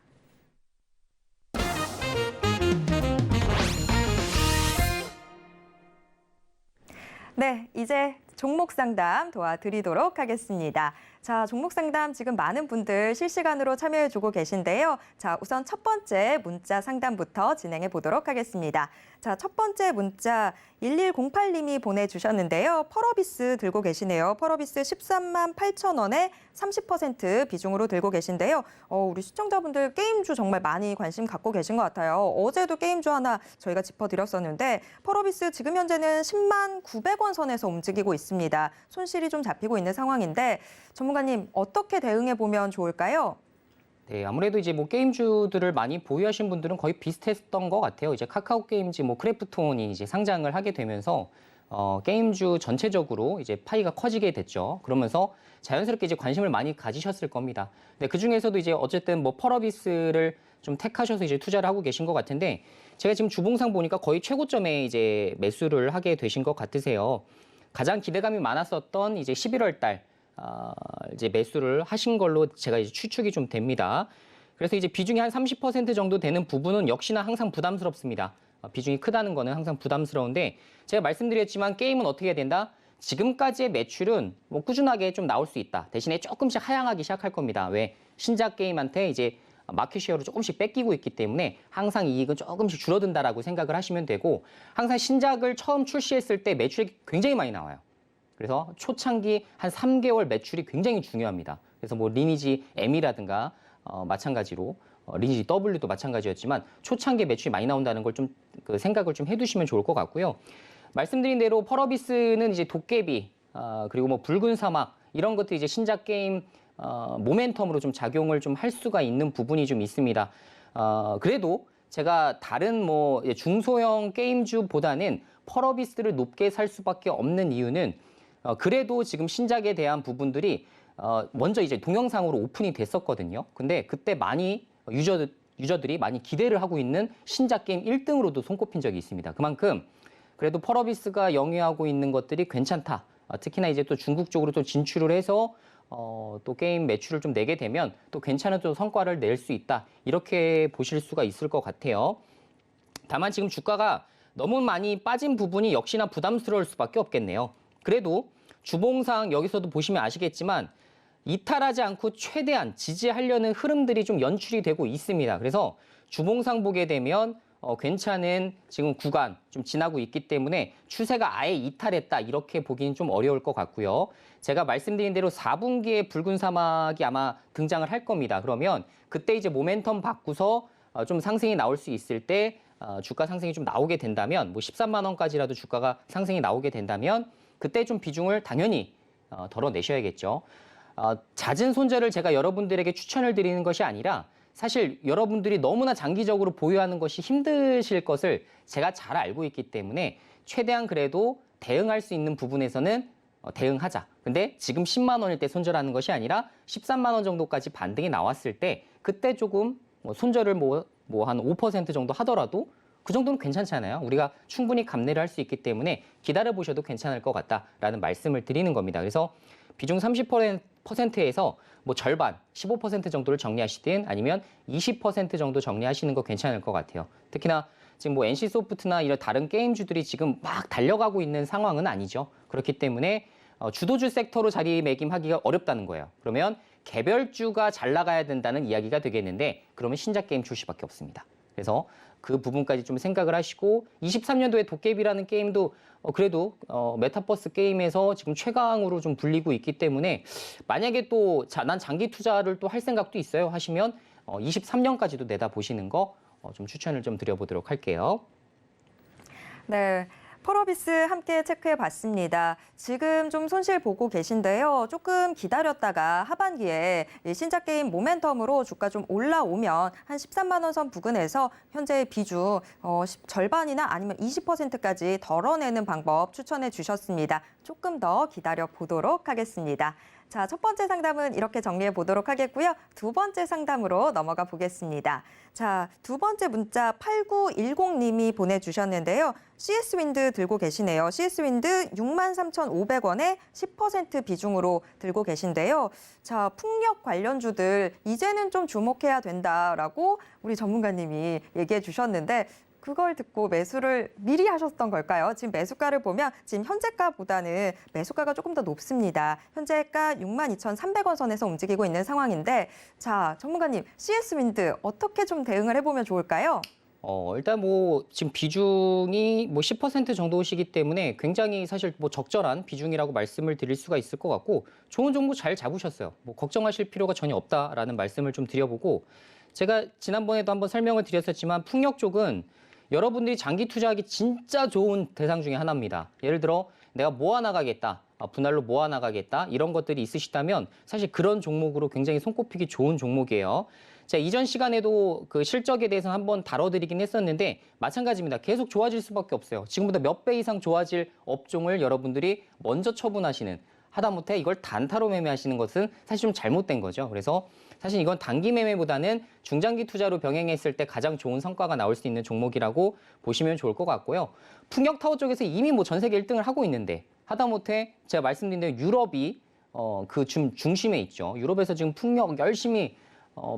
네, 이제 종목 상담 도와드리도록 하겠습니다. 자, 종목 상담 지금 많은 분들 실시간으로 참여해주고 계신데요. 자, 우선 첫 번째 문자 상담부터 진행해 보도록 하겠습니다. 자, 첫 번째 문자 1108님이 보내주셨는데요. 펄어비스 들고 계시네요. 펄어비스 13만 8천 원에 30% 비중으로 들고 계신데요. 우리 시청자분들 게임주 정말 많이 관심 갖고 계신 것 같아요. 어제도 게임주 하나 저희가 짚어드렸었는데 펄어비스 지금 현재는 10만 900원 선에서 움직이고 있습니다. 손실이 좀 잡히고 있는 상황인데 전문가님 어떻게 대응해 보면 좋을까요? 네, 아무래도 이제 뭐 게임주들을 많이 보유하신 분들은 거의 비슷했던 것 같아요. 이제 카카오 게임즈, 뭐 크래프톤이 이제 상장을 하게 되면서 게임주 전체적으로 이제 파이가 커지게 됐죠. 그러면서 자연스럽게 이제 관심을 많이 가지셨을 겁니다. 근데 그 중에서도 이제 어쨌든 뭐 펄어비스를 좀 택하셔서 이제 투자를 하고 계신 것 같은데 제가 지금 주봉상 보니까 거의 최고점에 이제 매수를 하게 되신 것 같으세요. 가장 기대감이 많았었던 이제 11월 달 이제 매수를 하신 걸로 제가 이제 추측이 좀 됩니다. 그래서 이제 비중이 한 30% 정도 되는 부분은 역시나 항상 부담스럽습니다. 비중이 크다는 거는 항상 부담스러운데 제가 말씀드렸지만 게임은 어떻게 해야 된다? 지금까지의 매출은 뭐 꾸준하게 좀 나올 수 있다. 대신에 조금씩 하향하기 시작할 겁니다. 왜? 신작 게임한테 이제 마켓쉐어로 조금씩 뺏기고 있기 때문에 항상 이익은 조금씩 줄어든다라고 생각을 하시면 되고 항상 신작을 처음 출시했을 때 매출이 굉장히 많이 나와요. 그래서 초창기 한 3개월 매출이 굉장히 중요합니다. 그래서 뭐 리니지 M이라든가 마찬가지로 리니지 W도 마찬가지였지만 초창기 매출이 많이 나온다는 걸 좀 그 생각을 좀 해두시면 좋을 것 같고요. 말씀드린 대로 펄어비스는 이제 도깨비 그리고 뭐 붉은 사막 이런 것도 이제 신작 게임 모멘텀으로 좀 작용을 좀 할 수가 있는 부분이 좀 있습니다. 그래도 제가 다른 뭐 중소형 게임주보다는 펄어비스를 높게 살 수밖에 없는 이유는 그래도 지금 신작에 대한 부분들이 먼저 이제 동영상으로 오픈이 됐었거든요. 근데 그때 많이 유저들이 많이 기대를 하고 있는 신작 게임 1등으로도 손꼽힌 적이 있습니다. 그만큼 그래도 펄어비스가 영위하고 있는 것들이 괜찮다. 특히나 이제 또 중국 쪽으로 또 진출을 해서 또 게임 매출을 좀 내게 되면 또 괜찮은 또 성과를 낼 수 있다. 이렇게 보실 수가 있을 것 같아요. 다만 지금 주가가 너무 많이 빠진 부분이 역시나 부담스러울 수밖에 없겠네요. 그래도 주봉상 여기서도 보시면 아시겠지만 이탈하지 않고 최대한 지지하려는 흐름들이 좀 연출이 되고 있습니다. 그래서 주봉상 보게 되면 괜찮은 지금 구간 좀 지나고 있기 때문에 추세가 아예 이탈했다 이렇게 보기는 좀 어려울 것 같고요. 제가 말씀드린 대로 4분기에 붉은 사막이 아마 등장을 할 겁니다. 그러면 그때 이제 모멘텀 바꾸서 좀 상승이 나올 수 있을 때 주가 상승이 좀 나오게 된다면 뭐 13만 원까지라도 주가가 상승이 나오게 된다면 그때 좀 비중을 당연히 덜어내셔야겠죠. 잦은 손절을 제가 여러분들에게 추천을 드리는 것이 아니라 사실 여러분들이 너무나 장기적으로 보유하는 것이 힘드실 것을 제가 잘 알고 있기 때문에 최대한 그래도 대응할 수 있는 부분에서는 대응하자. 근데 지금 10만 원일 때 손절하는 것이 아니라 13만 원 정도까지 반등이 나왔을 때 그때 조금 손절을 뭐 한 5% 정도 하더라도 그 정도는 괜찮잖아요. 우리가 충분히 감내를 할 수 있기 때문에 기다려보셔도 괜찮을 것 같다라는 말씀을 드리는 겁니다. 그래서 비중 30% 퍼센트에서 뭐 절반, 15% 정도를 정리하시든 아니면 20% 정도 정리하시는 거 괜찮을 것 같아요. 특히나 지금 뭐 NC소프트나 이런 다른 게임주들이 지금 막 달려가고 있는 상황은 아니죠. 그렇기 때문에 주도주 섹터로 자리매김하기가 어렵다는 거예요. 그러면 개별주가 잘 나가야 된다는 이야기가 되겠는데 그러면 신작 게임 출시밖에 없습니다. 그래서 그 부분까지 좀 생각을 하시고 23년도에 도깨비라는 게임도 그래도 메타버스 게임에서 지금 최강으로 좀 불리고 있기 때문에 만약에 또 난 장기 투자를 또 할 생각도 있어요 하시면 23년까지도 내다보시는 거 좀 추천을 좀 드려보도록 할게요. 네. 펄어비스 함께 체크해 봤습니다. 지금 좀 손실 보고 계신데요. 조금 기다렸다가 하반기에 이 신작 게임 모멘텀으로 주가 좀 올라오면 한 13만 원 선 부근에서 현재 비중 절반이나 아니면 20%까지 덜어내는 방법 추천해 주셨습니다. 조금 더 기다려 보도록 하겠습니다. 자, 첫 번째 상담은 이렇게 정리해 보도록 하겠고요. 두 번째 상담으로 넘어가 보겠습니다. 자, 두 번째 문자 8910님이 보내주셨는데요. CS윈드 들고 계시네요. CS윈드 63,500원에 10% 비중으로 들고 계신데요. 자, 풍력 관련주들 이제는 좀 주목해야 된다라고 우리 전문가님이 얘기해 주셨는데 그걸 듣고 매수를 미리 하셨던 걸까요? 지금 매수가를 보면 지금 현재가보다는 매수가가 조금 더 높습니다. 현재가 62,300원 선에서 움직이고 있는 상황인데 자, 전문가님, CS윈드 어떻게 좀 대응을 해보면 좋을까요? 일단 뭐 지금 비중이 뭐 10% 정도시기 때문에 굉장히 사실 뭐 적절한 비중이라고 말씀을 드릴 수가 있을 것 같고 좋은 종목 잘 잡으셨어요. 뭐 걱정하실 필요가 전혀 없다라는 말씀을 좀 드려보고 제가 지난번에도 한번 설명을 드렸었지만 풍력 쪽은 여러분들이 장기 투자하기 진짜 좋은 대상 중에 하나입니다. 예를 들어 내가 모아나가겠다, 분할로 모아나가겠다 이런 것들이 있으시다면 사실 그런 종목으로 굉장히 손꼽히기 좋은 종목이에요. 자, 이전 시간에도 그 실적에 대해서 한번 다뤄드리긴 했었는데 마찬가지입니다. 계속 좋아질 수밖에 없어요. 지금보다 몇 배 이상 좋아질 업종을 여러분들이 먼저 처분하시는 하다못해 이걸 단타로 매매하시는 것은 사실 좀 잘못된 거죠. 그래서 사실 이건 단기 매매보다는 중장기 투자로 병행했을 때 가장 좋은 성과가 나올 수 있는 종목이라고 보시면 좋을 것 같고요. 풍력타워 쪽에서 이미 뭐 전 세계 1등을 하고 있는데 하다못해 제가 말씀드린 대로 유럽이 그 중심에 있죠. 유럽에서 지금 풍력 열심히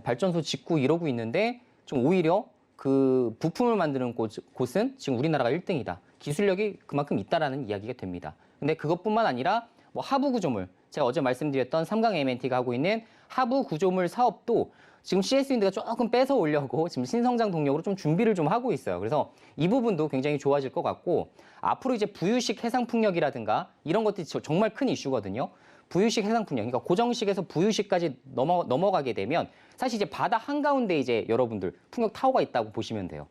발전소 짓고 이러고 있는데 좀 오히려 그 부품을 만드는 곳은 지금 우리나라가 1등이다. 기술력이 그만큼 있다라는 이야기가 됩니다. 근데 그것뿐만 아니라 뭐 하부 구조물, 제가 어제 말씀드렸던 삼강 MNT가 하고 있는 하부 구조물 사업도 지금 CS윈드가 조금 뺏어 오려고 지금 신성장 동력으로 좀 준비를 좀 하고 있어요. 그래서 이 부분도 굉장히 좋아질 것 같고 앞으로 이제 부유식 해상풍력이라든가 이런 것들이 정말 큰 이슈거든요. 부유식 해상풍력, 그러니까 고정식에서 부유식까지 넘어가게 되면 사실 이제 바다 한가운데 이제 여러분들 풍력 타워가 있다고 보시면 돼요.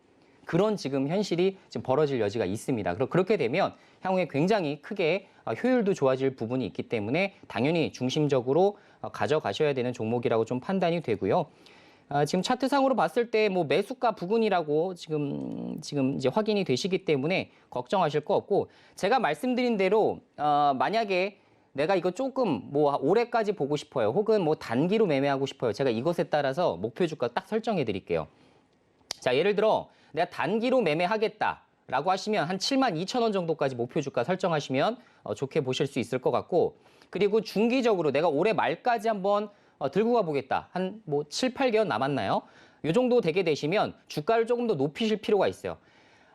그런 지금 현실이 지금 벌어질 여지가 있습니다. 그렇게 되면 향후에 굉장히 크게 효율도 좋아질 부분이 있기 때문에 당연히 중심적으로 가져가셔야 되는 종목이라고 좀 판단이 되고요. 지금 차트상으로 봤을 때 뭐 매수가 부근이라고 지금 이제 확인이 되시기 때문에 걱정하실 거 없고 제가 말씀드린 대로 만약에 내가 이거 조금 뭐 올해까지 보고 싶어요. 혹은 뭐 단기로 매매하고 싶어요. 제가 이것에 따라서 목표 주가 딱 설정해 드릴게요. 자, 예를 들어 내가 단기로 매매하겠다라고 하시면 한 72,000원 정도까지 목표 주가 설정하시면 좋게 보실 수 있을 것 같고 그리고 중기적으로 내가 올해 말까지 한번 들고 가보겠다. 한 뭐 7, 8개월 남았나요? 이 정도 되게 되시면 주가를 조금 더 높이실 필요가 있어요.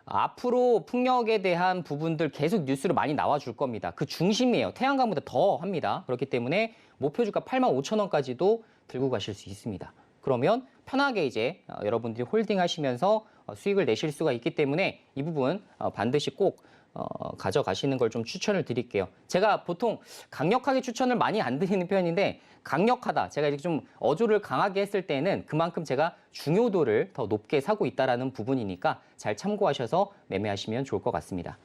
앞으로 풍력에 대한 부분들 계속 뉴스로 많이 나와줄 겁니다. 그 중심이에요. 태양광보다 더 합니다. 그렇기 때문에 목표 주가 85,000원까지도 들고 가실 수 있습니다. 그러면 편하게 이제 여러분들이 홀딩하시면서 수익을 내실 수가 있기 때문에 이 부분 반드시 꼭 가져가시는 걸 좀 추천을 드릴게요. 제가 보통 강력하게 추천을 많이 안 드리는 편인데 강력하다. 제가 이렇게 좀 어조를 강하게 했을 때는 그만큼 제가 중요도를 더 높게 사고 있다라는 부분이니까 잘 참고하셔서 매매하시면 좋을 것 같습니다.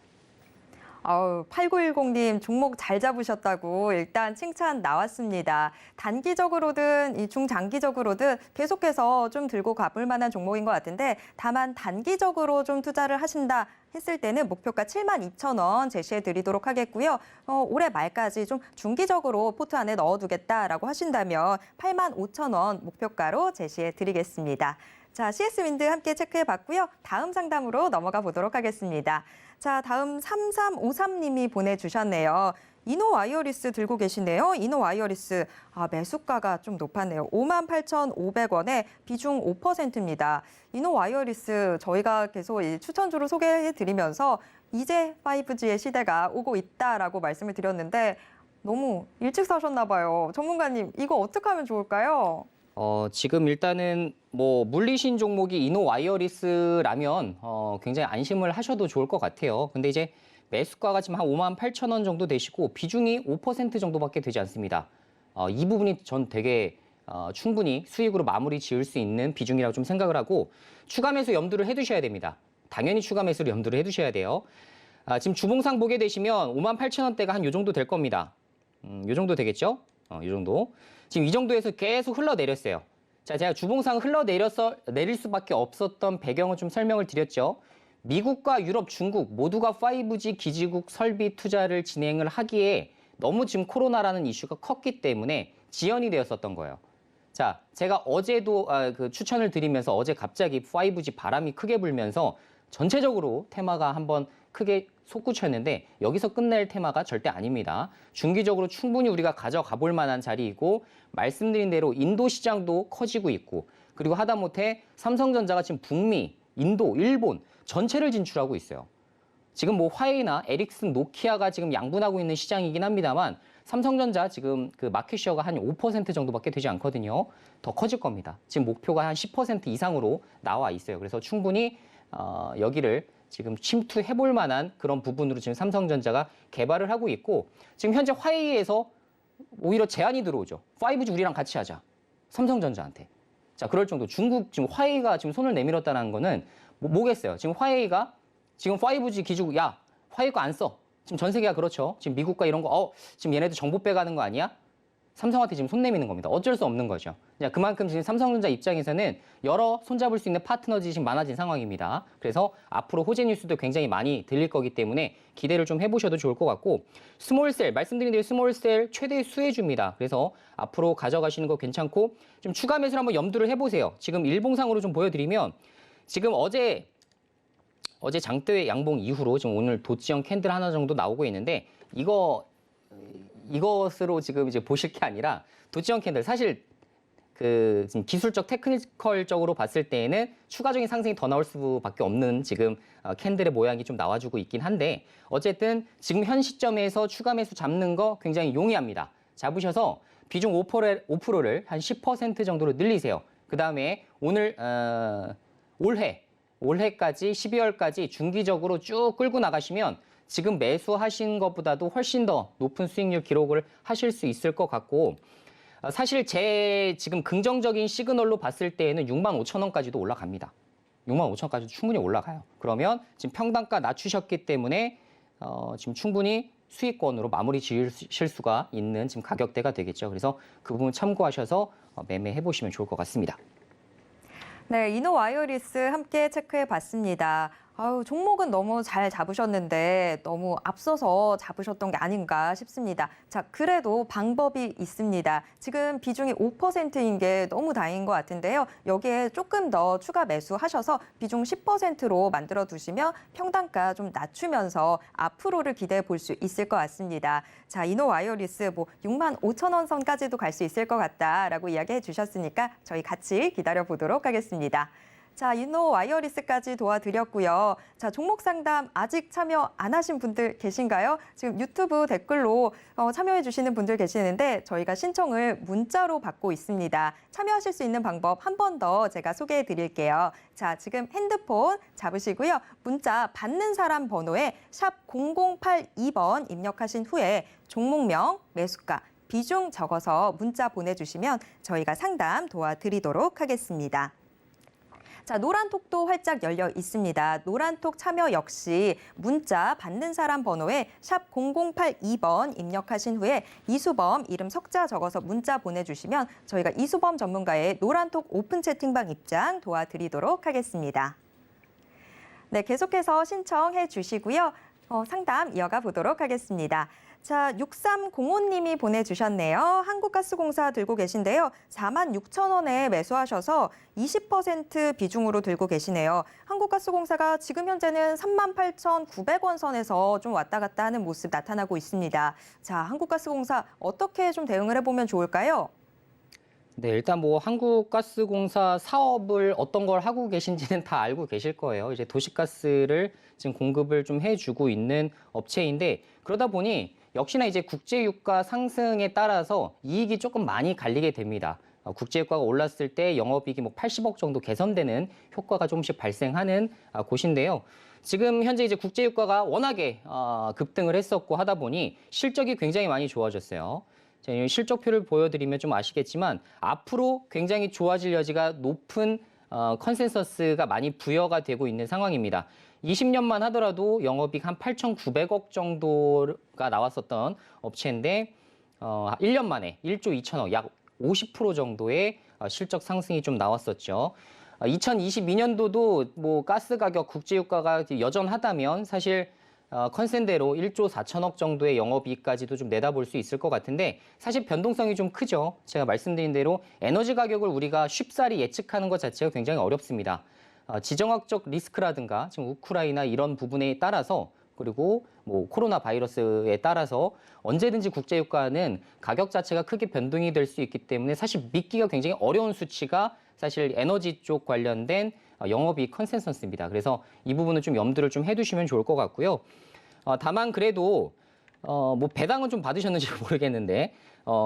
8910님 종목 잘 잡으셨다고 일단 칭찬 나왔습니다. 단기적으로든 이 중장기적으로든 계속해서 좀 들고 가볼 만한 종목인 것 같은데 다만 단기적으로 좀 투자를 하신다 했을 때는 목표가 72,000원 제시해 드리도록 하겠고요. 올해 말까지 좀 중기적으로 포트 안에 넣어두겠다라고 하신다면 85,000원 목표가로 제시해 드리겠습니다. 자, CS윈드 함께 체크해 봤고요. 다음 상담으로 넘어가 보도록 하겠습니다. 자, 다음 3353님이 보내주셨네요. 이노와이어리스 들고 계시네요. 이노와이어리스 매수가가 좀 높았네요. 58,500원에 비중 5%입니다. 이노와이어리스 저희가 계속 이 추천주로 소개해드리면서 이제 5G의 시대가 오고 있다라고 말씀을 드렸는데 너무 일찍 사셨나 봐요. 전문가님, 이거 어떻게 하면 좋을까요? 지금 일단은 뭐 물리신 종목이 이노와이어리스라면 굉장히 안심을 하셔도 좋을 것 같아요. 근데 이제 매수가가 지금 한 58,000원 정도 되시고 비중이 5% 정도밖에 되지 않습니다. 이 부분이 전 되게 충분히 수익으로 마무리 지을 수 있는 비중이라고 좀 생각을 하고 추가 매수 염두를 해두셔야 됩니다. 당연히 추가 매수를 염두를 해두셔야 돼요. 지금 주봉상 보게 되시면 58,000원대가 한 요 정도 될 겁니다. 요 정도 되겠죠? 요 정도. 지금 이 정도에서 계속 흘러내렸어요. 자, 제가 주봉상 내릴 수밖에 없었던 배경을 좀 설명을 드렸죠. 미국과 유럽, 중국 모두가 5G 기지국 설비 투자를 진행을 하기에 너무 지금 코로나라는 이슈가 컸기 때문에 지연이 되었었던 거예요. 자, 제가 어제도 추천을 드리면서 어제 갑자기 5G 바람이 크게 불면서 전체적으로 테마가 한번 크게 솟구쳤는데 여기서 끝낼 테마가 절대 아닙니다. 중기적으로 충분히 우리가 가져가 볼 만한 자리이고 말씀드린 대로 인도 시장도 커지고 있고 그리고 하다못해 삼성전자가 지금 북미, 인도, 일본 전체를 진출하고 있어요. 지금 뭐 화웨이나 에릭슨, 노키아가 지금 양분하고 있는 시장이긴 합니다만 삼성전자 지금 그 마켓시어가 한 5% 정도밖에 되지 않거든요. 더 커질 겁니다. 지금 목표가 한 10% 이상으로 나와 있어요. 그래서 충분히 여기를 지금 침투해볼 만한 그런 부분으로 지금 삼성전자가 개발을 하고 있고 지금 현재 화웨이에서 오히려 제안이 들어오죠. 5G 우리랑 같이 하자. 삼성전자한테. 자, 그럴 정도 지금 화웨이가 지금 손을 내밀었다는 거는 뭐겠어요? 지금 화웨이가 지금 5G 기지국 야, 화웨이 거 안 써. 지금 전 세계가 그렇죠. 지금 미국과 이런 거 지금 얘네들 정보 빼가는 거 아니야? 삼성한테 지금 손 내미는 겁니다. 어쩔 수 없는 거죠. 그만큼 지금 삼성전자 입장에서는 여러 손잡을 수 있는 파트너들이 지금 많아진 상황입니다. 그래서 앞으로 호재 뉴스도 굉장히 많이 들릴 거기 때문에 기대를 좀 해보셔도 좋을 것 같고 스몰셀, 말씀드린 대로 스몰셀 최대 수혜주입니다. 그래서 앞으로 가져가시는 거 괜찮고 좀 추가 매수를 한번 염두를 해보세요. 지금 일봉상으로 좀 보여드리면 지금 어제 장대 양봉 이후로 지금 오늘 도지형 캔들 하나 정도 나오고 있는데 이것으로 지금 이제 보실 게 아니라 도지형 캔들 사실 그 지금 기술적 테크니컬적으로 봤을 때에는 추가적인 상승이 더 나올 수밖에 없는 지금 캔들의 모양이 좀 나와주고 있긴 한데 어쨌든 지금 현 시점에서 추가 매수 잡는 거 굉장히 용이합니다. 잡으셔서 비중 5%를 한 10% 정도로 늘리세요. 그 다음에 오늘 올해까지 12월까지 중기적으로 쭉 끌고 나가시면 지금 매수하신 것보다도 훨씬 더 높은 수익률 기록을 하실 수 있을 것 같고 사실 제 지금 긍정적인 시그널로 봤을 때에는 65,000원까지도 올라갑니다. 65,000원까지도 충분히 올라가요. 그러면 지금 평단가 낮추셨기 때문에 지금 충분히 수익권으로 마무리 지으실 수가 있는 지금 가격대가 되겠죠. 그래서 그 부분 참고하셔서 매매해 보시면 좋을 것 같습니다. 네, 이노와이어리스 함께 체크해 봤습니다. 종목은 너무 잘 잡으셨는데 너무 앞서서 잡으셨던 게 아닌가 싶습니다. 자, 그래도 방법이 있습니다. 지금 비중이 5%인 게 너무 다행인 것 같은데요. 여기에 조금 더 추가 매수하셔서 비중 10%로 만들어 두시면 평단가 좀 낮추면서 앞으로를 기대해 볼 수 있을 것 같습니다. 자, 이노와이어리스 65,000원 선까지도 갈 수 있을 것 같다라고 이야기해 주셨으니까 저희 같이 기다려 보도록 하겠습니다. 자, 이노와이어리스까지 도와드렸고요. 자, 종목 상담 아직 참여 안 하신 분들 계신가요? 지금 유튜브 댓글로 참여해 주시는 분들 계시는데 저희가 신청을 문자로 받고 있습니다. 참여하실 수 있는 방법 한 번 더 제가 소개해 드릴게요. 자, 지금 핸드폰 잡으시고요. 문자 받는 사람 번호에 샵 0082번 입력하신 후에 종목명, 매수가, 비중 적어서 문자 보내주시면 저희가 상담 도와드리도록 하겠습니다. 자, 노란톡도 활짝 열려 있습니다. 노란톡 참여 역시 문자 받는 사람 번호에 샵 0082번 입력하신 후에 이수범 이름 석자 적어서 문자 보내주시면 저희가 이수범 전문가의 노란톡 오픈 채팅방 입장 도와드리도록 하겠습니다. 네, 계속해서 신청해 주시고요. 상담 이어가 보도록 하겠습니다. 자, 6305님이 보내주셨네요. 한국가스공사 들고 계신데요. 46,000원에 매수하셔서 20% 비중으로 들고 계시네요. 한국가스공사가 지금 현재는 38,900원 선에서 좀 왔다 갔다 하는 모습 나타나고 있습니다. 자, 한국가스공사 어떻게 좀 대응을 해보면 좋을까요? 네, 일단 뭐 한국가스공사 사업을 어떤 걸 하고 계신지는 다 알고 계실 거예요. 이제 도시가스를 지금 공급을 좀 해주고 있는 업체인데 그러다 보니 역시나 이제 국제유가 상승에 따라서 이익이 조금 많이 갈리게 됩니다. 국제유가가 올랐을 때 영업이익이 뭐 80억 정도 개선되는 효과가 조금씩 발생하는 곳인데요. 지금 현재 이제 국제유가가 워낙에 급등을 했었고 하다 보니 실적이 굉장히 많이 좋아졌어요. 실적표를 보여드리면 좀 아시겠지만 앞으로 굉장히 좋아질 여지가 높은 컨센서스가 많이 부여가 되고 있는 상황입니다. 20년만 하더라도 영업이익 한 8,900억 정도가 나왔었던 업체인데 1년 만에 1조 2천억, 약 50% 정도의 실적 상승이 좀 나왔었죠. 2022년도도 뭐 가스 가격 국제유가가 여전하다면 사실 컨센대로 1조 4천억 정도의 영업이익까지도 좀 내다볼 수 있을 것 같은데 사실 변동성이 좀 크죠. 제가 말씀드린 대로 에너지 가격을 우리가 쉽사리 예측하는 것 자체가 굉장히 어렵습니다. 지정학적 리스크라든가 지금 우크라이나 이런 부분에 따라서 그리고 뭐 코로나 바이러스에 따라서 언제든지 국제유가는 가격 자체가 크게 변동이 될 수 있기 때문에 사실 믿기가 굉장히 어려운 수치가 사실 에너지 쪽 관련된 영업이익 컨센서스입니다. 그래서 이 부분은 좀 염두를 좀 해두시면 좋을 것 같고요. 다만 그래도 뭐 배당은 좀 받으셨는지 모르겠는데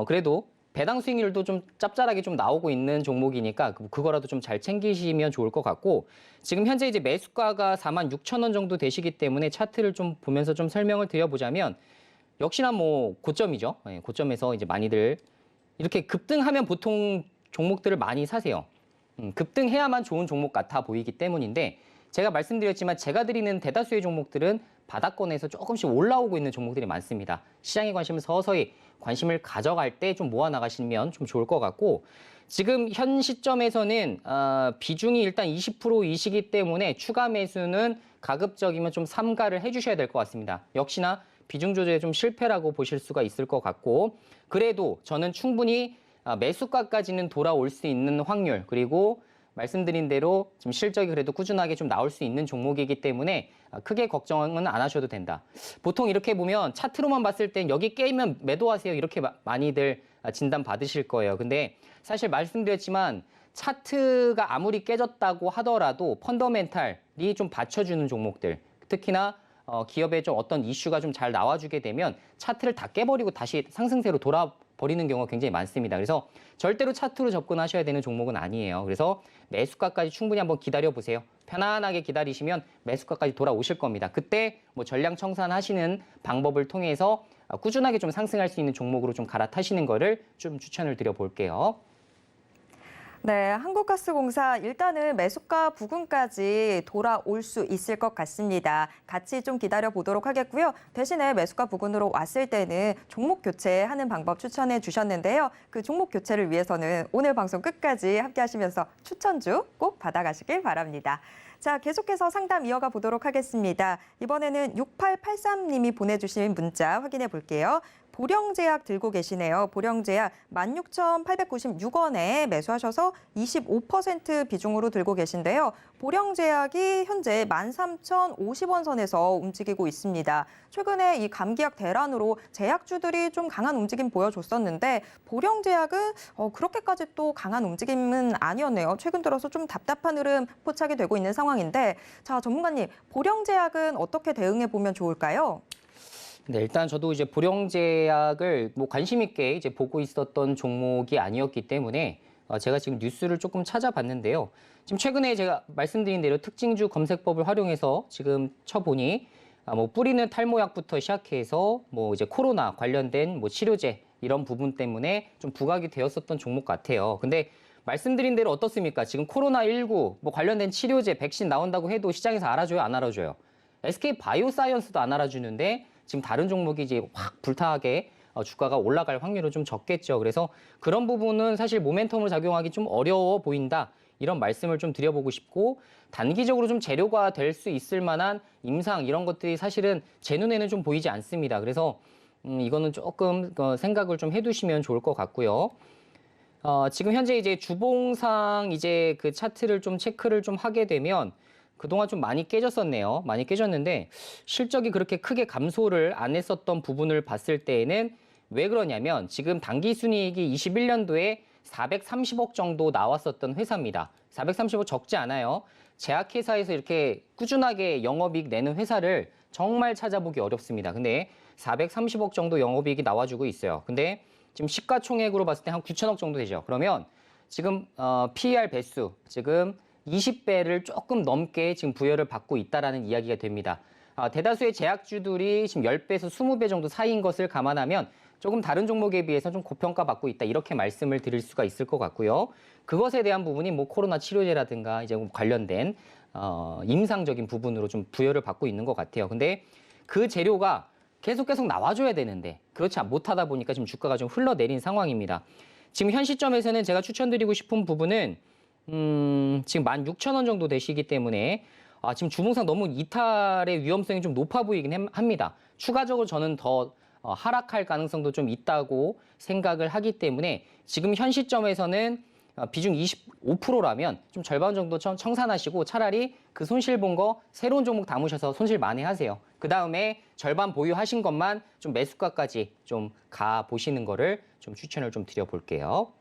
그래도 배당 수익률도 좀 짭짤하게 좀 나오고 있는 종목이니까 그거라도 좀 잘 챙기시면 좋을 것 같고 지금 현재 이제 매수가가 46,000원 정도 되시기 때문에 차트를 좀 보면서 좀 설명을 드려보자면 역시나 뭐 고점이죠. 고점에서 이제 많이들 이렇게 급등하면 보통 종목들을 많이 사세요. 급등해야만 좋은 종목 같아 보이기 때문인데 제가 말씀드렸지만 제가 드리는 대다수의 종목들은 바닥권에서 조금씩 올라오고 있는 종목들이 많습니다. 시장의 관심을 서서히 관심을 가져갈 때 좀 모아 나가시면 좀 좋을 것 같고 지금 현 시점에서는 비중이 일단 20%이시기 때문에 추가 매수는 가급적이면 좀 삼가를 해주셔야 될 것 같습니다. 역시나 비중 조절에 좀 실패라고 보실 수가 있을 것 같고 그래도 저는 충분히 매수가까지는 돌아올 수 있는 확률 그리고 말씀드린 대로 지금 실적이 그래도 꾸준하게 좀 나올 수 있는 종목이기 때문에 크게 걱정은 안 하셔도 된다. 보통 이렇게 보면 차트로만 봤을 땐 여기 깨면 매도하세요 이렇게 많이들 진단 받으실 거예요. 근데 사실 말씀드렸지만 차트가 아무리 깨졌다고 하더라도 펀더멘탈이 좀 받쳐주는 종목들 특히나 기업의 좀 어떤 이슈가 좀 잘 나와주게 되면 차트를 다 깨버리고 다시 상승세로 돌아버리는 경우가 굉장히 많습니다. 그래서 절대로 차트로 접근하셔야 되는 종목은 아니에요. 그래서 매수가까지 충분히 한번 기다려보세요. 편안하게 기다리시면 매수가까지 돌아오실 겁니다. 그때 뭐 전량 청산하시는 방법을 통해서 꾸준하게 좀 상승할 수 있는 종목으로 좀 갈아타시는 거를 좀 추천을 드려볼게요. 네, 한국가스공사 일단은 매수가 부근까지 돌아올 수 있을 것 같습니다. 같이 좀 기다려 보도록 하겠고요. 대신에 매수가 부근으로 왔을 때는 종목 교체하는 방법 추천해 주셨는데요. 그 종목 교체를 위해서는 오늘 방송 끝까지 함께 하시면서 추천주 꼭 받아가시길 바랍니다. 자, 계속해서 상담 이어가 보도록 하겠습니다. 이번에는 6883님이 보내주신 문자 확인해 볼게요. 보령제약 들고 계시네요. 보령제약 16,896원에 매수하셔서 25% 비중으로 들고 계신데요. 보령제약이 현재 13,050원 선에서 움직이고 있습니다. 최근에 이 감기약 대란으로 제약주들이 좀 강한 움직임 보여줬었는데 보령제약은 그렇게까지 또 강한 움직임은 아니었네요. 최근 들어서 좀 답답한 흐름 포착이 되고 있는 상황인데 자, 전문가님, 보령제약은 어떻게 대응해 보면 좋을까요? 네, 일단 저도 이제 보령제약을 뭐 관심 있게 이제 보고 있었던 종목이 아니었기 때문에 제가 지금 뉴스를 조금 찾아봤는데요. 지금 최근에 제가 말씀드린 대로 특징주 검색법을 활용해서 지금 쳐보니 뭐 뿌리는 탈모약부터 시작해서 뭐 이제 코로나 관련된 뭐 치료제 이런 부분 때문에 좀 부각이 되었었던 종목 같아요. 근데 말씀드린 대로 어떻습니까? 지금 코로나19 뭐 관련된 치료제, 백신 나온다고 해도 시장에서 알아줘요, 안 알아줘요? SK 바이오사이언스도 안 알아주는데 지금 다른 종목이 이제 확 불타게 주가가 올라갈 확률은 좀 적겠죠. 그래서 그런 부분은 사실 모멘텀으로 작용하기 좀 어려워 보인다. 이런 말씀을 좀 드려보고 싶고 단기적으로 좀 재료가 될 수 있을 만한 임상 이런 것들이 사실은 제 눈에는 좀 보이지 않습니다. 그래서 이거는 조금 생각을 좀 해두시면 좋을 것 같고요. 지금 현재 이제 주봉상 이제 그 차트를 좀 체크를 좀 하게 되면 그동안 좀 많이 깨졌었네요. 많이 깨졌는데 실적이 그렇게 크게 감소를 안 했었던 부분을 봤을 때에는 왜 그러냐면 지금 당기순이익이 21년도에 430억 정도 나왔었던 회사입니다. 430억 적지 않아요. 제약회사에서 이렇게 꾸준하게 영업이익 내는 회사를 정말 찾아보기 어렵습니다. 근데 430억 정도 영업이익이 나와주고 있어요. 근데 지금 시가총액으로 봤을 때 한 9천억 정도 되죠. 그러면 지금 PER 배수, 지금 20배를 조금 넘게 지금 부여를 받고 있다라는 이야기가 됩니다. 대다수의 제약주들이 지금 10배에서 20배 정도 사이인 것을 감안하면 조금 다른 종목에 비해서 좀 고평가받고 있다 이렇게 말씀을 드릴 수가 있을 것 같고요. 그것에 대한 부분이 뭐 코로나 치료제라든가 이제 관련된 임상적인 부분으로 좀 부여를 받고 있는 것 같아요. 근데 그 재료가 계속 나와줘야 되는데 그렇지 못하다 보니까 지금 주가가 좀 흘러내린 상황입니다. 지금 현 시점에서는 제가 추천드리고 싶은 부분은 지금 16,000원 정도 되시기 때문에 지금 주봉상 너무 이탈의 위험성이 좀 높아 보이긴 합니다. 추가적으로 저는 더 하락할 가능성도 좀 있다고 생각을 하기 때문에 지금 현 시점에서는 비중 25%라면 좀 절반 정도 청산하시고 차라리 그 손실 본 거 새로운 종목 담으셔서 손실 만회하세요. 그 다음에 절반 보유하신 것만 좀 매수가까지 좀 가보시는 거를 좀 추천을 좀 드려볼게요.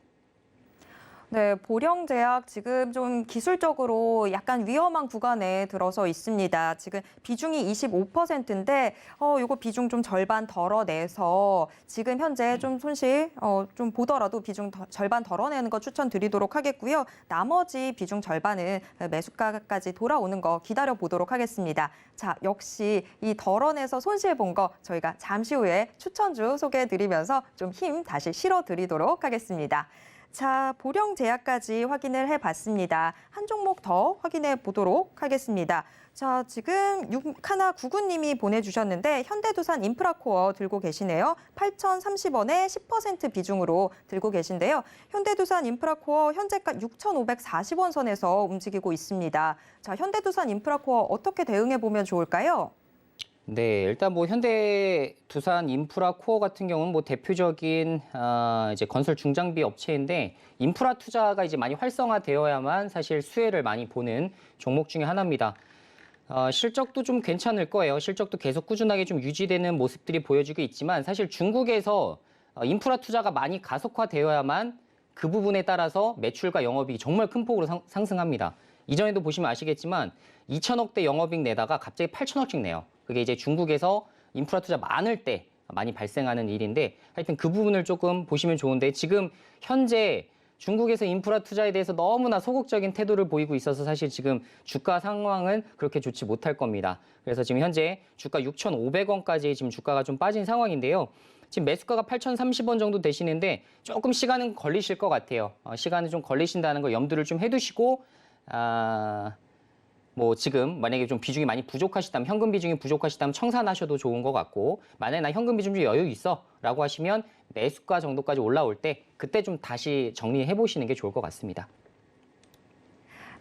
네, 보령제약 지금 좀 기술적으로 약간 위험한 구간에 들어서 있습니다. 지금 비중이 25%인데 요거 비중 좀 절반 덜어내서 지금 현재 좀 손실 좀 보더라도 비중 절반 덜어내는 거 추천드리도록 하겠고요. 나머지 비중 절반은 매수가까지 돌아오는 거 기다려 보도록 하겠습니다. 자, 역시 이 덜어내서 손실 본 거 저희가 잠시 후에 추천주 소개해드리면서 좀 힘 다시 실어드리도록 하겠습니다. 자, 보령제약까지 확인을 해봤습니다. 한 종목 더 확인해 보도록 하겠습니다. 자, 지금 6199님이 보내주셨는데 현대두산 인프라코어 들고 계시네요. 8,030원에 10% 비중으로 들고 계신데요. 현대두산 인프라코어 현재가 6,540원 선에서 움직이고 있습니다. 자, 현대두산 인프라코어 어떻게 대응해 보면 좋을까요? 네, 일단 뭐 현대 두산 인프라 코어 같은 경우는 뭐 대표적인 이제 건설 중장비 업체인데 인프라 투자가 이제 많이 활성화되어야만 사실 수혜를 많이 보는 종목 중에 하나입니다. 실적도 좀 괜찮을 거예요. 실적도 계속 꾸준하게 좀 유지되는 모습들이 보여지고 있지만 사실 중국에서 인프라 투자가 많이 가속화되어야만 그 부분에 따라서 매출과 영업이익이 정말 큰 폭으로 상승합니다. 이전에도 보시면 아시겠지만 2천억대 영업이익 내다가 갑자기 8천억씩 내요. 그게 이제 중국에서 인프라 투자 많을 때 많이 발생하는 일인데 하여튼 그 부분을 조금 보시면 좋은데 지금 현재 중국에서 인프라 투자에 대해서 너무나 소극적인 태도를 보이고 있어서 사실 지금 주가 상황은 그렇게 좋지 못할 겁니다. 그래서 지금 현재 주가 6,500원까지 지금 주가가 좀 빠진 상황인데요. 지금 매수가가 8,030원 정도 되시는데 조금 시간은 걸리실 것 같아요. 시간은 좀 걸리신다는 걸 염두를 좀 해두시고 뭐 지금 만약에 좀 비중이 많이 부족하시다면 현금 비중이 부족하시다면 청산하셔도 좋은 것 같고 만약에 나 현금 비중 좀 여유 있어 라고 하시면 매수가 정도까지 올라올 때 그때 좀 다시 정리해 보시는 게 좋을 것 같습니다.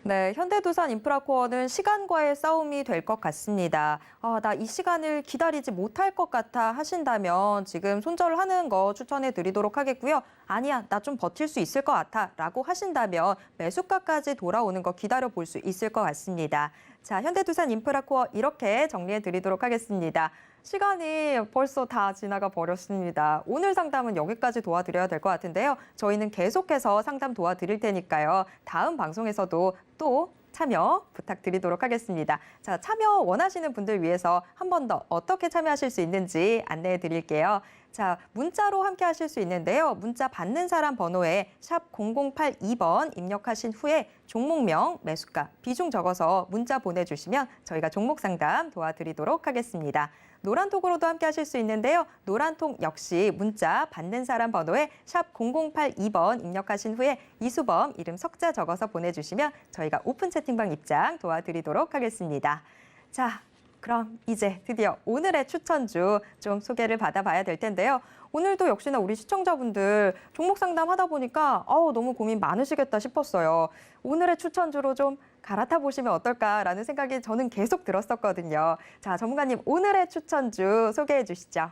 네, 현대두산 인프라코어는 시간과의 싸움이 될 것 같습니다. 나 이 시간을 기다리지 못할 것 같아 하신다면 지금 손절하는 거 추천해 드리도록 하겠고요. 아니야, 나 좀 버틸 수 있을 것 같아 라고 하신다면 매수가까지 돌아오는 거 기다려 볼 수 있을 것 같습니다. 자, 현대두산 인프라코어 이렇게 정리해 드리도록 하겠습니다. 시간이 벌써 다 지나가 버렸습니다. 오늘 상담은 여기까지 도와드려야 될 것 같은데요. 저희는 계속해서 상담 도와드릴 테니까요. 다음 방송에서도 또 참여 부탁드리도록 하겠습니다. 자, 참여 원하시는 분들 위해서 한 번 더 어떻게 참여하실 수 있는지 안내해 드릴게요. 자, 문자로 함께 하실 수 있는데요. 문자 받는 사람 번호에 샵 0082번 입력하신 후에 종목명, 매수가, 비중 적어서 문자 보내주시면 저희가 종목 상담 도와드리도록 하겠습니다. 노란톡으로도 함께 하실 수 있는데요. 노란톡 역시 문자 받는 사람 번호에 샵 0082번 입력하신 후에 이수범, 이름 석자 적어서 보내주시면 저희가 오픈 채팅방 입장 도와드리도록 하겠습니다. 자, 그럼 이제 드디어 오늘의 추천주 좀 소개를 받아봐야 될 텐데요. 오늘도 역시나 우리 시청자분들 종목 상담하다 보니까 너무 고민 많으시겠다 싶었어요. 오늘의 추천주로 좀 갈아타 보시면 어떨까라는 생각이 저는 계속 들었었거든요. 자, 전문가님 오늘의 추천주 소개해 주시죠.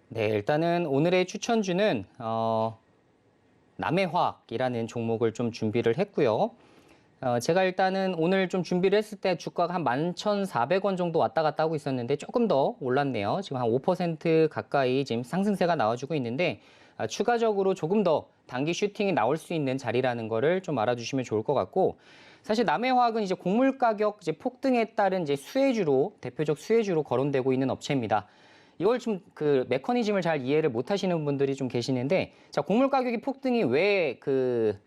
네, 일단은 오늘의 추천주는 남해화학이라는 종목을 좀 준비를 했고요. 제가 일단은 오늘 좀 준비를 했을 때 주가가 한 11,400원 정도 왔다 갔다 하고 있었는데 조금 더 올랐네요. 지금 한 5% 가까이 지금 상승세가 나와주고 있는데 추가적으로 조금 더 단기 슈팅이 나올 수 있는 자리라는 거를 좀 알아주시면 좋을 것 같고, 사실 남해화학은 이제 곡물 가격 이제 폭등에 따른 이제 수혜주로, 대표적 수혜주로 거론되고 있는 업체입니다. 이걸 좀 그 메커니즘을 잘 이해를 못 하시는 분들이 좀 계시는데, 자, 곡물 가격이 폭등이 왜 그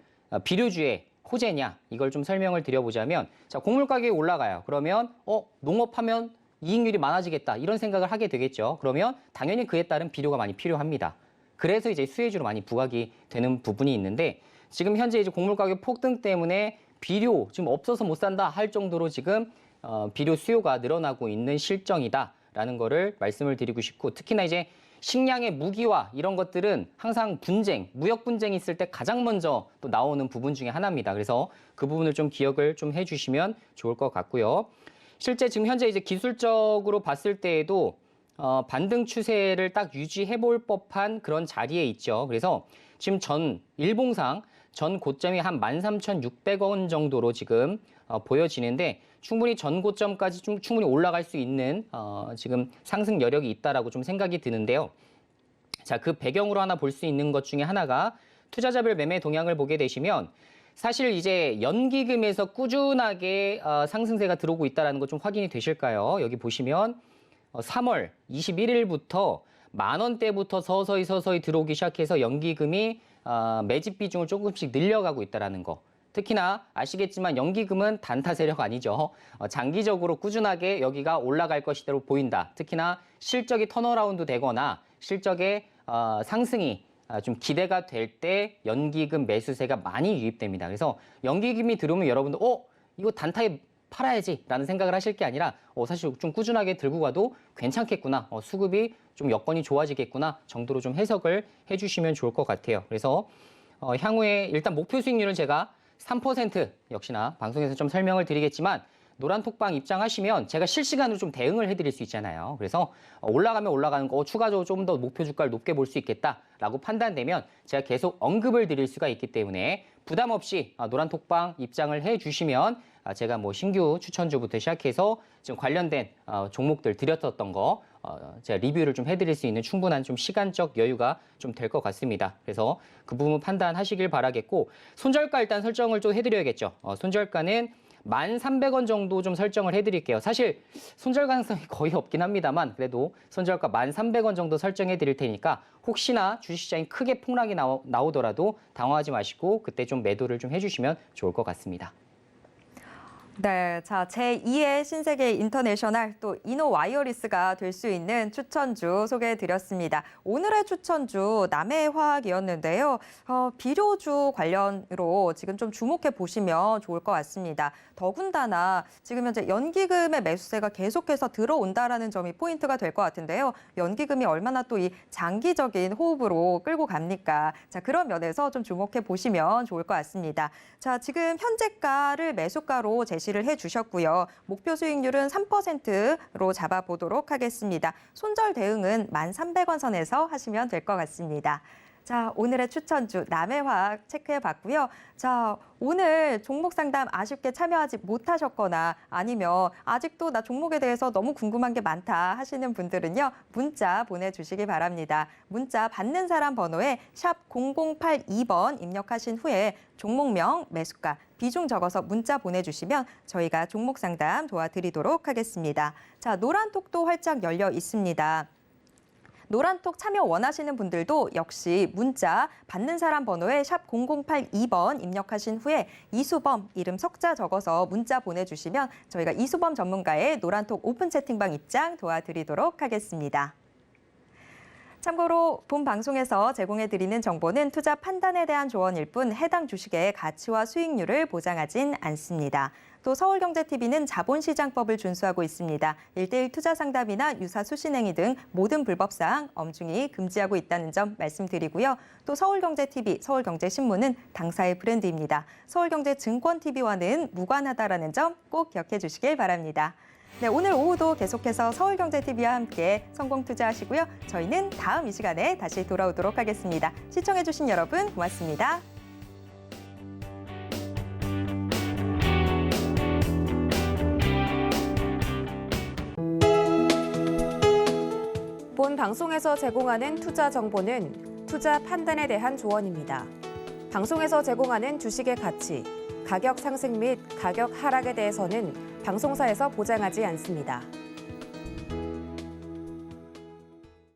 비료주의 호재냐, 이걸 좀 설명을 드려보자면, 자, 곡물 가격이 올라가요. 그러면 농업하면 이익률이 많아지겠다, 이런 생각을 하게 되겠죠. 그러면 당연히 그에 따른 비료가 많이 필요합니다. 그래서 이제 수혜주로 많이 부각이 되는 부분이 있는데, 지금 현재 이제 곡물 가격 폭등 때문에 비료 지금 없어서 못 산다 할 정도로 지금 비료 수요가 늘어나고 있는 실정이다라는 거를 말씀을 드리고 싶고, 특히나 이제 식량의 무기화 이런 것들은 항상 분쟁, 무역 분쟁이 있을 때 가장 먼저 또 나오는 부분 중에 하나입니다. 그래서 그 부분을 좀 기억을 좀 해주시면 좋을 것 같고요. 실제 지금 현재 이제 기술적으로 봤을 때에도 반등 추세를 딱 유지해 볼 법한 그런 자리에 있죠. 그래서 지금 일봉상 전 고점이 한 13,600원 정도로 지금 보여지는데, 충분히 전 고점까지 좀 충분히 올라갈 수 있는 지금 상승 여력이 있다라고 좀 생각이 드는데요. 자, 그 배경으로 하나 볼 수 있는 것 중에 하나가 투자자별 매매 동향을 보게 되시면, 사실 이제 연기금에서 꾸준하게 상승세가 들어오고 있다는 거 좀 확인이 되실까요? 여기 보시면 3월 21일부터 10,000원대부터 서서히 들어오기 시작해서 연기금이 매집 비중을 조금씩 늘려가고 있다는 거. 특히나 아시겠지만 연기금은 단타 세력 아니죠. 장기적으로 꾸준하게 여기가 올라갈 것이대로 보인다. 특히나 실적이 턴어라운드 되거나 실적의 상승이 좀 기대가 될 때 연기금 매수세가 많이 유입됩니다. 그래서 연기금이 들어오면 여러분들 이거 단타에 팔아야지라는 생각을 하실 게 아니라 사실 좀 꾸준하게 들고 가도 괜찮겠구나, 수급이 좀 여건이 좋아지겠구나 정도로 좀 해석을 해주시면 좋을 것 같아요. 그래서 향후에 일단 목표 수익률은 제가 3% 역시나 방송에서 좀 설명을 드리겠지만, 노란톡방 입장하시면 제가 실시간으로 좀 대응을 해드릴 수 있잖아요. 그래서 올라가면 올라가는 거 추가적으로 좀 더 목표 주가를 높게 볼 수 있겠다라고 판단되면 제가 계속 언급을 드릴 수가 있기 때문에 부담 없이 노란톡방 입장을 해주시면 제가 뭐 신규 추천주부터 시작해서 지금 관련된 종목들 드렸었던 거 제가 리뷰를 좀 해드릴 수 있는 충분한 좀 시간적 여유가 좀 될 것 같습니다. 그래서 그 부분 판단하시길 바라겠고, 손절가 일단 설정을 좀 해드려야겠죠. 손절가는 1,300원 정도 좀 설정을 해드릴게요. 사실 손절 가능성이 거의 없긴 합니다만, 그래도 손절가 1,300원 정도 설정해 드릴 테니까 혹시나 주식시장이 크게 폭락이 나오더라도 당황하지 마시고 그때 좀 매도를 좀 해주시면 좋을 것 같습니다. 네, 자, 제2의 신세계 인터내셔널 또 이노와이어리스가 될 수 있는 추천주 소개해드렸습니다. 오늘의 추천주 남해화학이었는데요. 비료주 관련으로 지금 좀 주목해 보시면 좋을 것 같습니다. 더군다나 지금 현재 연기금의 매수세가 계속해서 들어온다라는 점이 포인트가 될 것 같은데요. 연기금이 얼마나 또 이 장기적인 호흡으로 끌고 갑니까? 자, 그런 면에서 좀 주목해 보시면 좋을 것 같습니다. 자, 지금 현재가를 매수가로 제시를 해주셨고요. 목표 수익률은 3%로 잡아보도록 하겠습니다. 손절 대응은 1,300원 선에서 하시면 될 것 같습니다. 자, 오늘의 추천주 남해화학 체크해봤고요. 자, 오늘 종목 상담 아쉽게 참여하지 못하셨거나 아니면 아직도 나 종목에 대해서 너무 궁금한 게 많다 하시는 분들은요. 문자 보내주시기 바랍니다. 문자 받는 사람 번호에 샵 0082번 입력하신 후에 종목명, 매수가, 비중 적어서 문자 보내주시면 저희가 종목 상담 도와드리도록 하겠습니다. 자, 노란톡도 활짝 열려 있습니다. 노란톡 참여 원하시는 분들도 역시 문자 받는 사람 번호에 샵 0082번 입력하신 후에 이수범 이름 석자 적어서 문자 보내주시면 저희가 이수범 전문가의 노란톡 오픈 채팅방 입장 도와드리도록 하겠습니다. 참고로 본 방송에서 제공해드리는 정보는 투자 판단에 대한 조언일 뿐 해당 주식의 가치와 수익률을 보장하진 않습니다. 또 서울경제TV는 자본시장법을 준수하고 있습니다. 1:1 투자 상담이나 유사 수신행위 등 모든 불법 사항 엄중히 금지하고 있다는 점 말씀드리고요. 또 서울경제TV, 서울경제신문은 당사의 브랜드입니다. 서울경제증권TV와는 무관하다라는 점 꼭 기억해 주시길 바랍니다. 네, 오늘 오후도 계속해서 서울경제TV와 함께 성공 투자하시고요. 저희는 다음 이 시간에 다시 돌아오도록 하겠습니다. 시청해 주신 여러분 고맙습니다. 본 방송에서 제공하는 투자 정보는 투자 판단에 대한 조언입니다. 방송에서 제공하는 주식의 가치, 가격 상승 및 가격 하락에 대해서는 방송사에서 보장하지 않습니다.